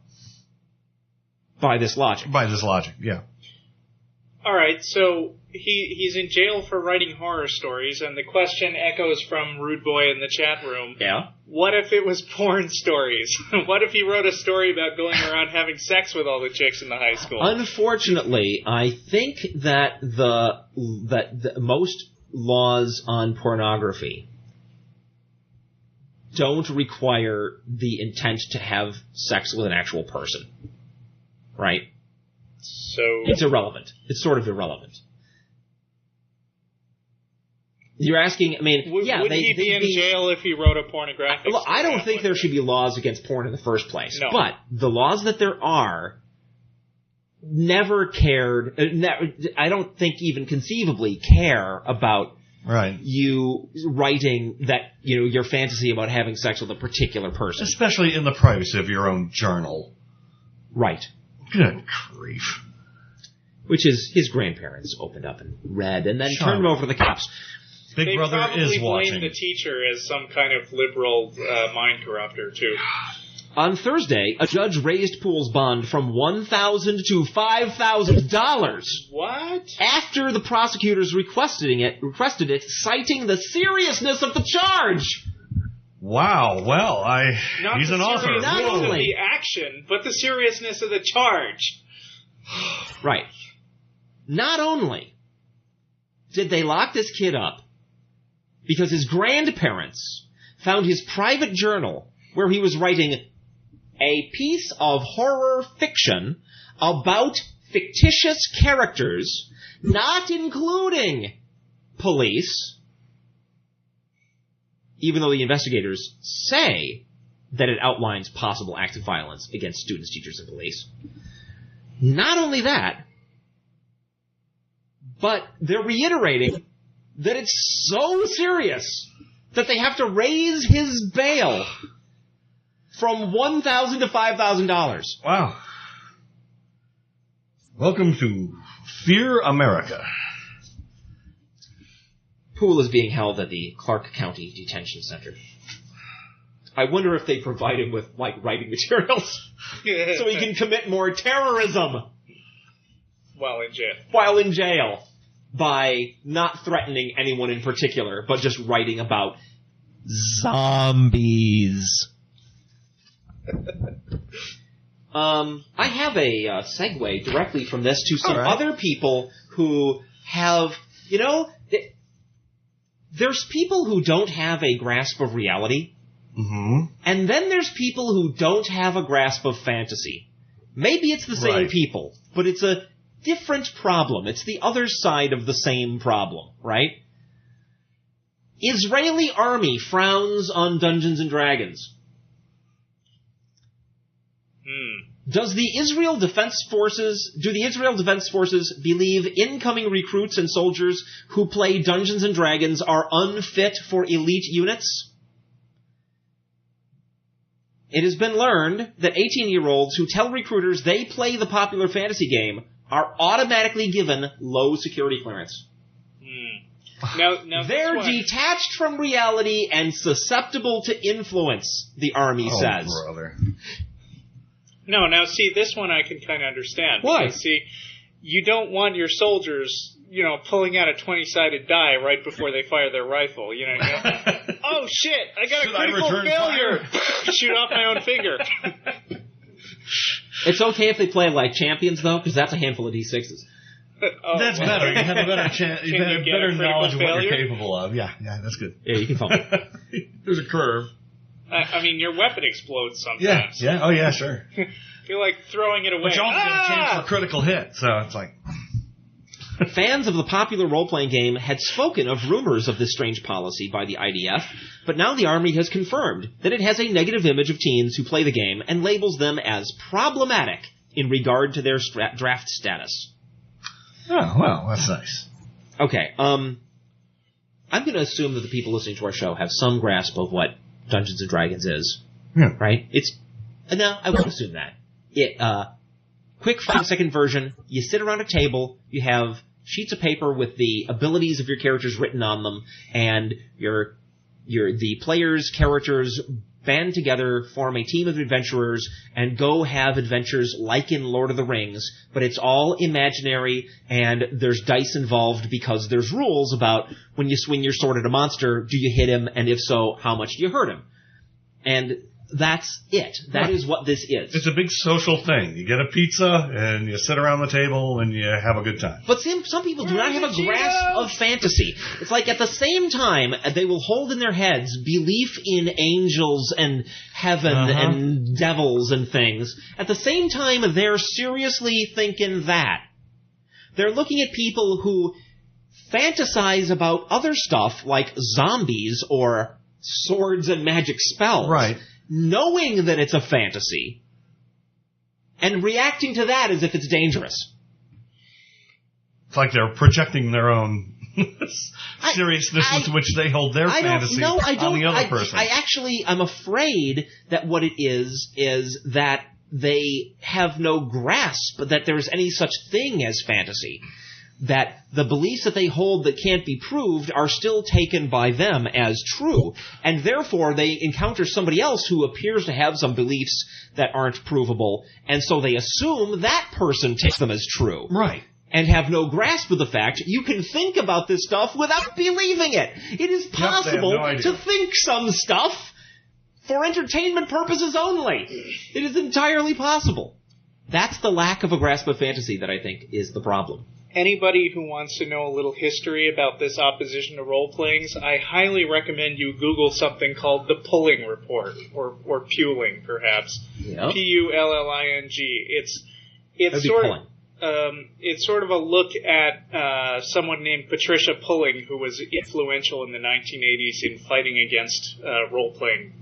By this logic,
yeah.
All right, so he's in jail for writing horror stories, and the question echoes from Rude Boy in the chat room.
Yeah.
What if it was porn stories? What if he wrote a story about going around having sex with all the chicks in the high school?
Unfortunately, I think that the most laws on pornography don't require the intent to have sex with an actual person. Right?
So
it's irrelevant. It's sort of irrelevant. You're asking, I mean,
would he be in jail if he wrote a pornographic story?
I don't think there should be laws against porn in the first place.
No.
But the laws that there are never cared, I don't think even conceivably care about you writing that, your fantasy about having sex with a particular person.
Especially in the privacy of your own journal.
Right.
Good grief.
Which is his grandparents opened up and read and then turned him over to the cops.
Big Brother is watching.
They probably blame the teacher as some kind of liberal mind corrupter, too.
On Thursday, a judge raised Poole's bond from $1,000 to $5,000.
What?
After the prosecutors requested it, citing the seriousness of the charge.
Wow, well, he's an author.
Not only the action, but the seriousness of the charge.
Right. Not only did they lock this kid up because his grandparents found his private journal where he was writing a piece of horror fiction about fictitious characters, not including police, even though the investigators say that it outlines possible acts of violence against students, teachers, and police. Not only that, but they're reiterating that it's so serious that they have to raise his bail from $1,000 to $5,000.
Wow. Welcome to Fear America.
Poole is being held at the Clark County Detention Center. I wonder if they provide him with, writing materials so he can commit more terrorism
while in jail.
By not threatening anyone in particular, but just writing about zombies. I have a segue directly from this to some other people who have, there's people who don't have a grasp of reality, and then there's people who don't have a grasp of fantasy. Maybe it's the same people, but it's a different problem. It's the other side of the same problem, right? Israeli army frowns on Dungeons and Dragons. Do the Israel Defense Forces believe incoming recruits and soldiers who play Dungeons and Dragons are unfit for elite units? It has been learned that 18-year-olds who tell recruiters they play the popular fantasy game are automatically given low security clearance.
Now
they're detached from reality and susceptible to influence, the Army says.
Oh, brother.
No, now see, this one I can kind of understand.
Why?
Because, see, you don't want your soldiers, pulling out a 20-sided die right before they fire their rifle. Oh, shit, I got a critical failure. Shoot off my own finger.
It's okay if they play like champions, though, because that's a handful of D6s.
That's better. You have a better chance. You have better knowledge of what you're capable of. Yeah, that's good.
Yeah, you can phone it.
There's a curve.
I mean, your weapon explodes sometimes.
Yeah. Oh, yeah, sure.
You're like throwing it away.
But you also get a chance for a critical hit, so it's like...
Fans of the popular role-playing game had spoken of rumors of this strange policy by the IDF, but now the Army has confirmed that it has a negative image of teens who play the game and labels them as problematic in regard to their draft status.
Oh, well, that's nice.
Okay, I'm going to assume that the people listening to our show have some grasp of what Dungeons & Dragons is.
Yeah.
Right? No, I won't assume that. Quick 5-second version, you sit around a table, you have sheets of paper with the abilities of your characters written on them, and the players' characters band together, form a team of adventurers, and go have adventures like in Lord of the Rings, but it's all imaginary, and there's dice involved because there's rules about when you swing your sword at a monster, do you hit him, and if so, how much do you hurt him? And that's it. That is what this is.
It's a big social thing. You get a pizza, and you sit around the table, and you have a good time.
But some people do not have a grasp of fantasy. It's like at the same time, they will hold in their heads belief in angels and heaven and devils and things. At the same time, they're seriously thinking that. They're looking at people who fantasize about other stuff like zombies or swords and magic spells.
Right.
Knowing that it's a fantasy, and reacting to that as if it's dangerous.
It's like they're projecting their own seriousness with which they hold their fantasy on the other person.
I'm afraid that what it is that they have no grasp that there's any such thing as fantasy. That the beliefs that they hold that can't be proved are still taken by them as true, and therefore they encounter somebody else who appears to have some beliefs that aren't provable, and so they assume that person takes them as true.
Right.
And have no grasp of the fact you can think about this stuff without believing it. It is possible to think some stuff for entertainment purposes only. It is entirely possible. That's the lack of a grasp of fantasy that I think is the problem.
Anybody who wants to know a little history about this opposition to role-playings, I highly recommend you Google something called the Pulling Report, or Puling, perhaps.
Yep.
P-U-L-L-I-N-G. It's sort of a look at someone named Patricia Pulling, who was influential in the 1980s in fighting against role-playing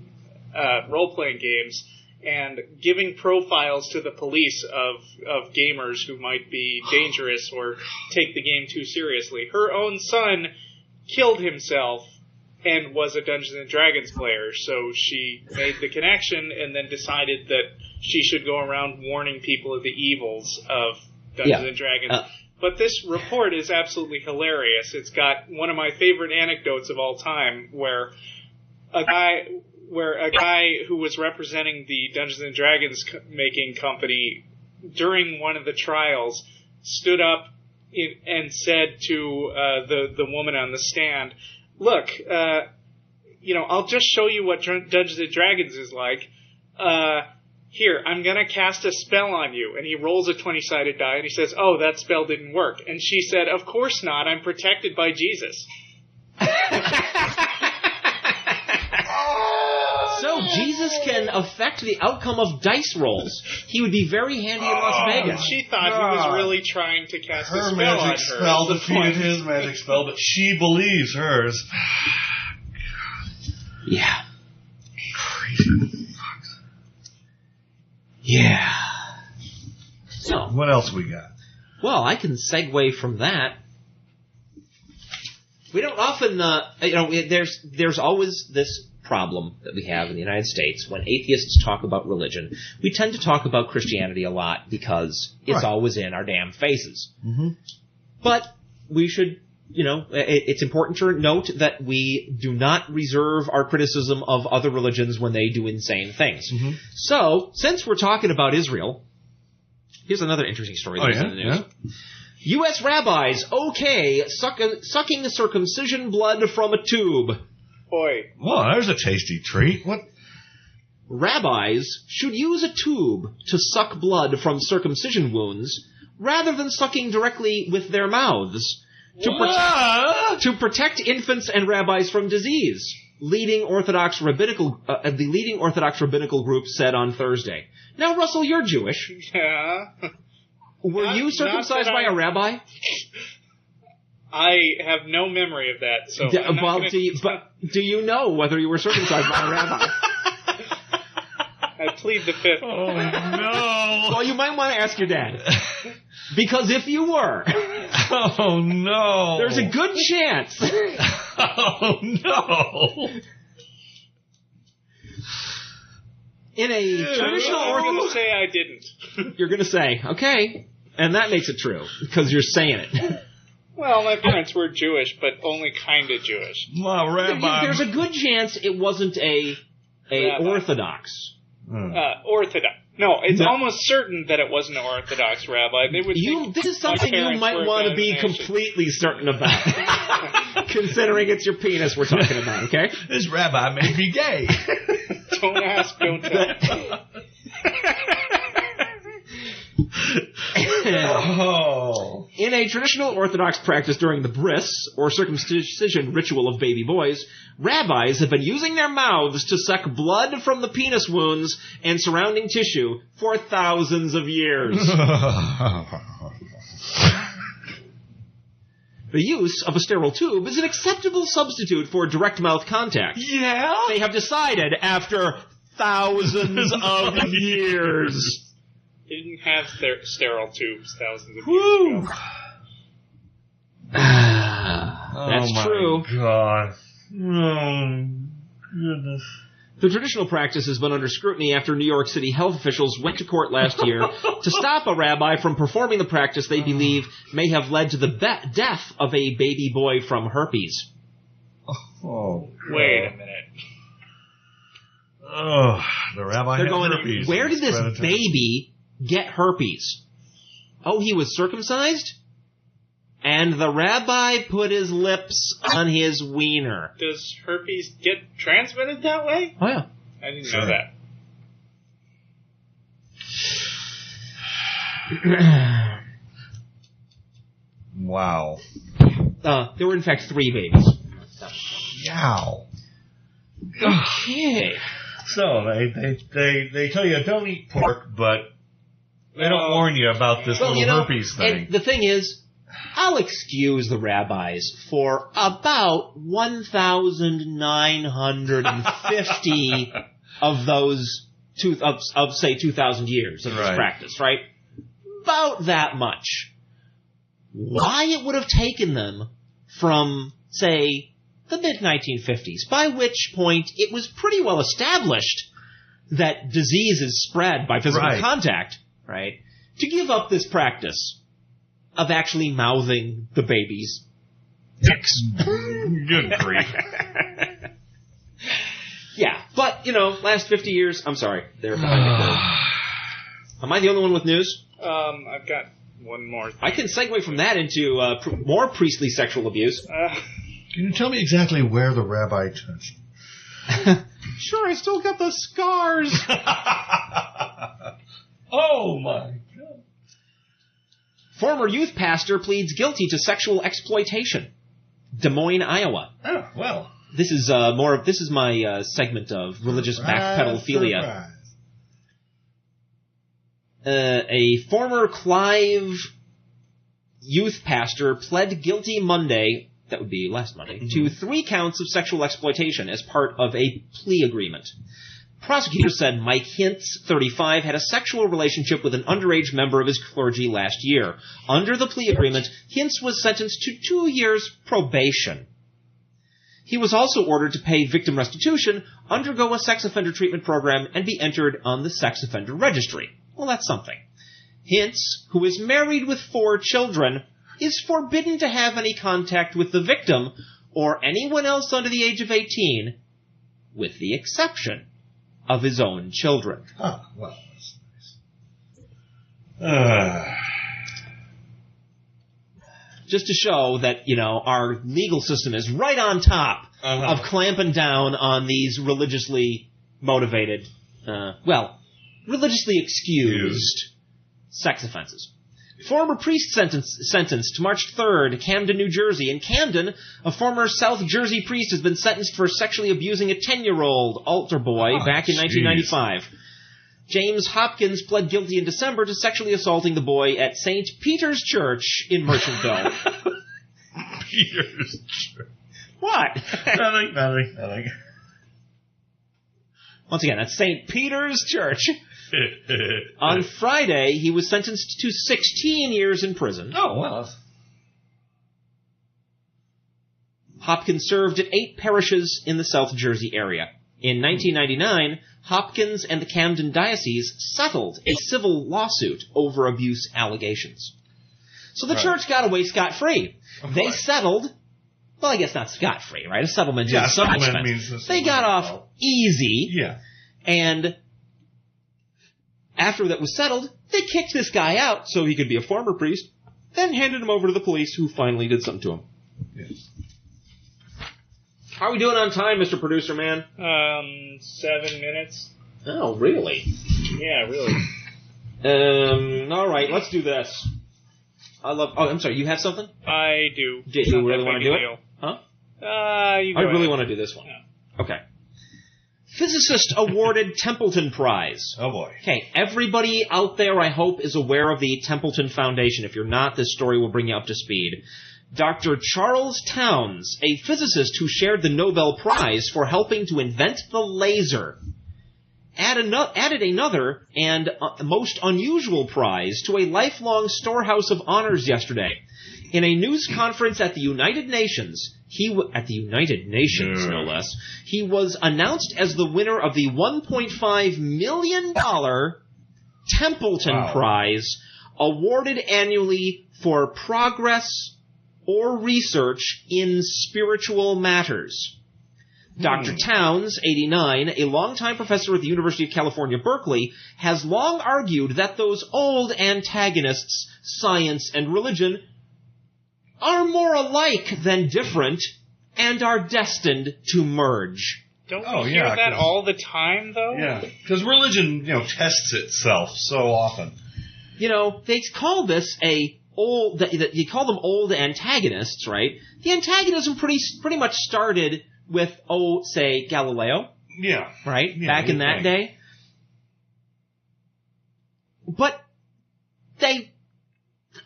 games, and giving profiles to the police of gamers who might be dangerous or take the game too seriously. Her own son killed himself and was a Dungeons & Dragons player, so she made the connection and then decided that she should go around warning people of the evils of Dungeons & Dragons. But this report is absolutely hilarious. It's got one of my favorite anecdotes of all time where a guy who was representing the Dungeons & Dragons making company during one of the trials stood up and said to the woman on the stand, look, I'll just show you what Dungeons & Dragons is like. here, I'm going to cast a spell on you. And he rolls a 20-sided die, and he says, oh, that spell didn't work. And she said, of course not. I'm protected by Jesus.
So Jesus can affect the outcome of dice rolls. He would be very handy in Las Vegas.
She thought he was really trying to cast a spell on her.
Her magic spell defeated his magic spell, but she believes hers.
Yeah.
Crazy.
Yeah. So,
what else we got?
Well, I can segue from that. We don't often, there's always this problem that we have in the United States when atheists talk about religion. We tend to talk about Christianity a lot because it's always in our damn faces.
Mm-hmm.
But we should, it's important to note that we do not reserve our criticism of other religions when they do insane things.
Mm-hmm.
So, since we're talking about Israel, here's another interesting story that was in the news.
Yeah.
U.S. rabbis, sucking circumcision blood from a tube.
Boy.
Well, there's a tasty treat. What?
Rabbis should use a tube to suck blood from circumcision wounds rather than sucking directly with their mouths to protect infants and rabbis from disease. The leading Orthodox rabbinical group said on Thursday. Now, Russell, you're Jewish.
Yeah.
Were you circumcised by a rabbi?
I have no memory of that. So
do you know whether you were circumcised by a rabbi?
I plead the fifth.
Oh, no.
Well, you might want to ask your dad. Because if you were...
Oh, no.
There's a good chance.
Oh, no.
In a traditional
I'm going to say I didn't.
You're going to say, okay. And that makes it true, because you're saying it.
Well, my parents were Jewish, but only kind of Jewish.
Well, Rabbi...
There's a good chance it wasn't a Orthodox.
Orthodox. No, it's almost certain that it wasn't an Orthodox rabbi. They would
this is something you might want to be completely certain about, considering it's your penis we're talking about, okay?
This rabbi may be gay.
Don't ask, don't tell.
In a traditional Orthodox practice during the bris, or circumcision ritual of baby boys, rabbis have been using their mouths to suck blood from the penis wounds and surrounding tissue for thousands of years. The use of a sterile tube is an acceptable substitute for direct mouth contact.
Yeah?
They have decided after thousands of years.
They didn't have sterile tubes thousands of years ago.
That's true.
God. Oh, goodness.
The traditional practice has been under scrutiny after New York City health officials went to court last year to stop a rabbi from performing the practice they believe may have led to the death of a baby boy from herpes.
Oh,
wait a minute.
Oh, the rabbi had herpes.
Where did this baby get herpes? Oh, he was circumcised? And the rabbi put his lips on his wiener.
Does herpes get transmitted that way?
Oh, yeah.
I didn't know that.
Wow.
There were, in fact, 3 babies.
Yow.
Okay.
So, they tell you don't eat pork, but they don't warn you about this little herpes thing.
And the thing is, I'll excuse the rabbis for about 1,950 of those, say, 2,000 years of this practice, right? About that much. Why it would have taken them from, say, the mid-1950s, by which point it was pretty well established that disease is spread by physical contact, right? To give up this practice of actually mouthing the baby's dicks.
Good grief.
Yeah, but, last 50 years, I'm sorry, they're behind the curve. Am I the only one with news?
I've got one more thing.
I can segue from that into more priestly sexual abuse.
Can you tell me exactly where the rabbi touched?
Sure, I still got the scars.
Oh, my God.
Former youth pastor pleads guilty to sexual exploitation. Des Moines, Iowa.
Oh, well.
This is my segment of religious backpedalophilia. A former Clive youth pastor pled guilty Monday, that would be last Monday, to 3 counts of sexual exploitation as part of a plea agreement. Prosecutors said Mike Hintz, 35, had a sexual relationship with an underage member of his clergy last year. Under the plea agreement, Hintz was sentenced to 2 years probation. He was also ordered to pay victim restitution, undergo a sex offender treatment program, and be entered on the sex offender registry. Well, that's something. Hintz, who is married with 4 children, is forbidden to have any contact with the victim or anyone else under the age of 18, with the exception of his own children.
Oh, well, that's nice.
Just to show that, our legal system is right on top of clamping down on these religiously motivated, religiously excused sex offenses. Former priest sentenced to March 3rd, Camden, New Jersey. In Camden, a former South Jersey priest has been sentenced for sexually abusing a 10-year-old altar boy back in 1995. James Hopkins pled guilty in December to sexually assaulting the boy at St. Peter's Church in Merchantville.
Peter's Church.
What?
Nothing.
Once again, that's St. Peter's Church. On Friday, he was sentenced to 16 years in prison.
Oh, well.
Hopkins served at 8 parishes in the South Jersey area. In 1999, Hopkins and the Camden Diocese settled a civil lawsuit over abuse allegations. So the church got away scot-free. They settled. Well, I guess not scot-free, right? A settlement is some expense. They got off easy.
Yeah.
And after that was settled, they kicked this guy out so he could be a former priest, then handed him over to the police, who finally did something to him.
Yes.
How are we doing on time, Mr. Producer Man?
7 minutes.
Oh, really?
Yeah, really.
All right, let's do this. I'm sorry, you have something?
I do.
Do you really want to do it? Huh?
You go
I really
ahead.
want to do this one.
Yeah.
Okay. Physicist awarded Templeton Prize.
Oh, boy.
Okay, everybody out there, I hope, is aware of the Templeton Foundation. If you're not, this story will bring you up to speed. Dr. Charles Towns, a physicist who shared the Nobel Prize for helping to invent the laser, added another and most unusual prize to a lifelong storehouse of honors yesterday. In a news conference at the United Nations, no less, he was announced as the winner of the $1.5 million Templeton Prize, awarded annually for progress or research in spiritual matters. Dr. Towns, 89, a longtime professor at the University of California, Berkeley, has long argued that those old antagonists, science and religion, are more alike than different and are destined to merge.
Don't we hear that all the time, though?
Yeah, because religion, tests itself so often.
They call this you call them old antagonists, right? The antagonism pretty much started with, say, Galileo.
Yeah.
Right?
Yeah,
back in that day. But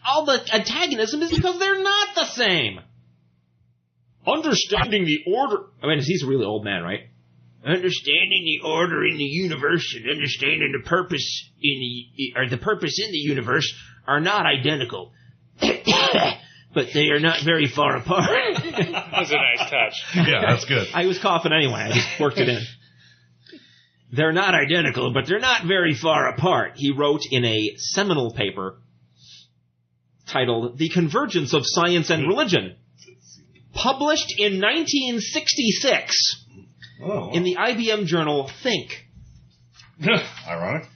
all the antagonism is because they're not the same. Understanding the order... he's a really old man, right? Understanding the order in the universe and understanding the purpose the purpose in the universe are not identical. But they are not very far apart.
That was a nice touch.
Yeah, that's good.
I was coughing anyway. I just worked it in. They're not identical, but they're not very far apart, he wrote in a seminal paper titled The Convergence of Science and Religion, published in 1966 in the IBM journal Think.
Ironic.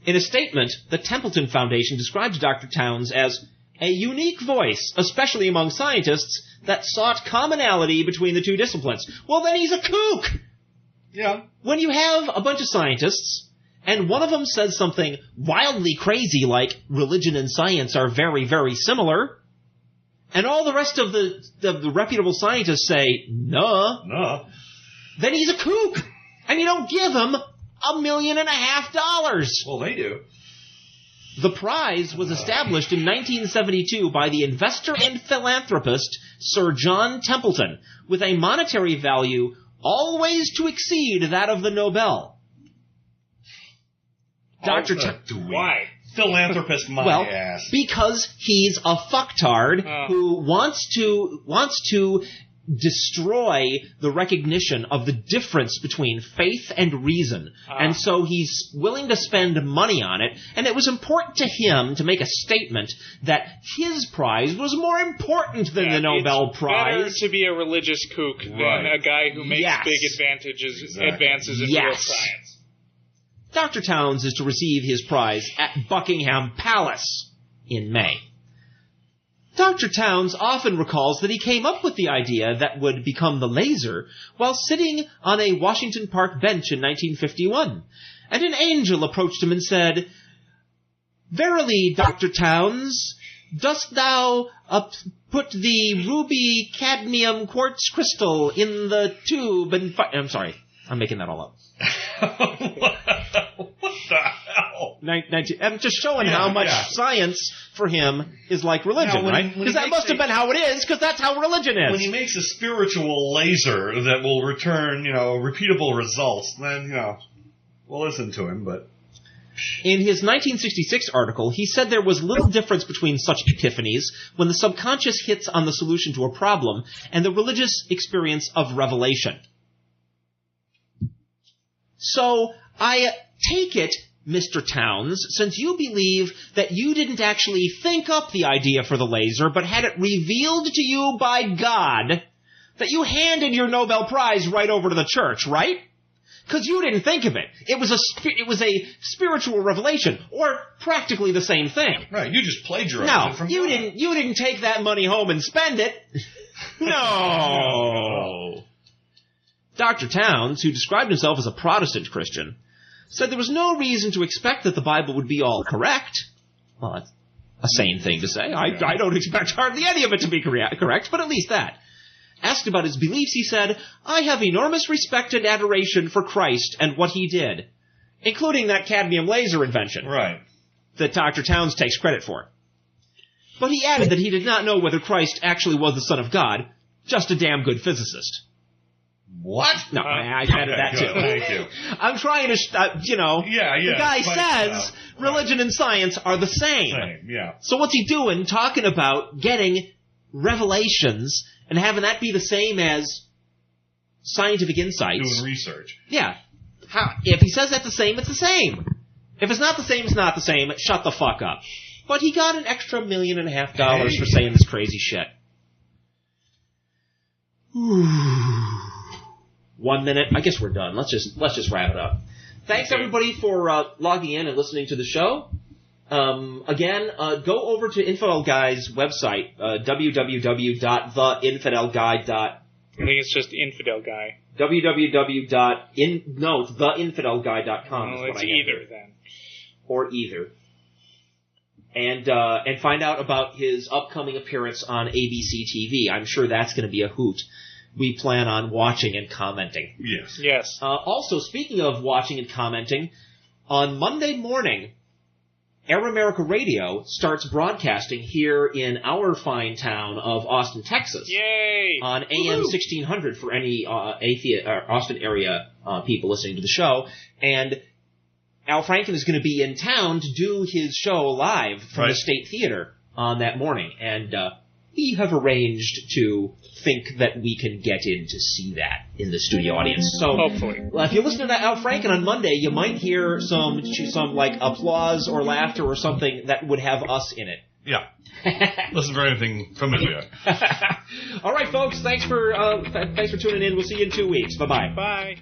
In a statement, the Templeton Foundation described Dr. Towns as a unique voice, especially among scientists, that sought commonality between the 2 disciplines. Well, then he's a kook!
Yeah.
When you have a bunch of scientists and one of them says something wildly crazy like religion and science are very, very similar, and all the rest of the reputable scientists say, nah, then he's a kook, and you don't give him $1.5 million.
Well, they do.
The prize was established in 1972 by the investor and philanthropist Sir John Templeton, with a monetary value always to exceed that of the Nobel.
Why?
Philanthropist, my ass.
Because he's a fucktard who wants to destroy the recognition of the difference between faith and reason. And so he's willing to spend money on it. And it was important to him to make a statement that his prize was more important than the Nobel Prize.
It's better to be a religious kook than a guy who makes big advances in real science.
Dr. Towns is to receive his prize at Buckingham Palace in May. Dr. Towns often recalls that he came up with the idea that would become the laser while sitting on a Washington Park bench in 1951, and an angel approached him and said, "Verily, Dr. Towns, dost thou put the ruby cadmium quartz crystal in the tube and..." I'm sorry, I'm making that all up.
What the hell?
I'm just showing how much science for him is like religion, right? Because that must have been how it is, because that's how religion is.
When he makes a spiritual laser that will return, repeatable results, then, we'll listen to him, but...
In his 1966 article, he said there was little difference between such epiphanies when the subconscious hits on the solution to a problem and the religious experience of revelation. So, I take it, Mr. Towns, since you believe that you didn't actually think up the idea for the laser, but had it revealed to you by God, that you handed your Nobel Prize right over to the church, right? Because you didn't think of it. It was a spiritual revelation, or practically the same thing.
Right, you just plagiarized it from God.
You didn't take that money home and spend it. No. Dr. Towns, who described himself as a Protestant Christian, said there was no reason to expect that the Bible would be all correct. Well, that's a sane thing to say. I don't expect hardly any of it to be correct, but at least that. Asked about his beliefs, he said, "I have enormous respect and adoration for Christ and what he did, including that cadmium laser invention."
Right.
That Dr. Towns takes credit for. But he added that he did not know whether Christ actually was the Son of God, just a damn good physicist.
What?
No, I added that too.
Thank you.
I'm trying to, the guy says religion and science are the same. So what's he doing talking about getting revelations and having that be the same as scientific insights?
Doing research.
Yeah. If he says that's the same, it's the same. If it's not the same, it's not the same. Shut the fuck up. But he got an extra $1.5 million for saying this crazy shit. 1 minute. I guess we're done. Let's just wrap it up. Thanks everybody for logging in and listening to the show. Again, go over to Infidel Guy's website, www.theinfidelguy.
I think it's just Infidel Guy.
theinfidelguy.com.
Well, it's either then.
Or either. And find out about his upcoming appearance on ABC TV. I'm sure that's going to be a hoot. We plan on watching and commenting.
Yes.
Also, speaking of watching and commenting, on Monday morning, Air America Radio starts broadcasting here in our fine town of Austin, Texas.
Yay!
On AM 1600 for any Austin area people listening to the show. And Al Franken is going to be in town to do his show live from the State Theater on that morning. And we have arranged to think that we can get in to see that in the studio audience. So,
hopefully.
If you listen to Al Franken on Monday, you might hear some like applause or laughter or something that would have us in it.
Yeah. Listen for anything familiar.
All right, folks. Thanks for tuning in. We'll see you in 2 weeks. Bye-bye.
Bye.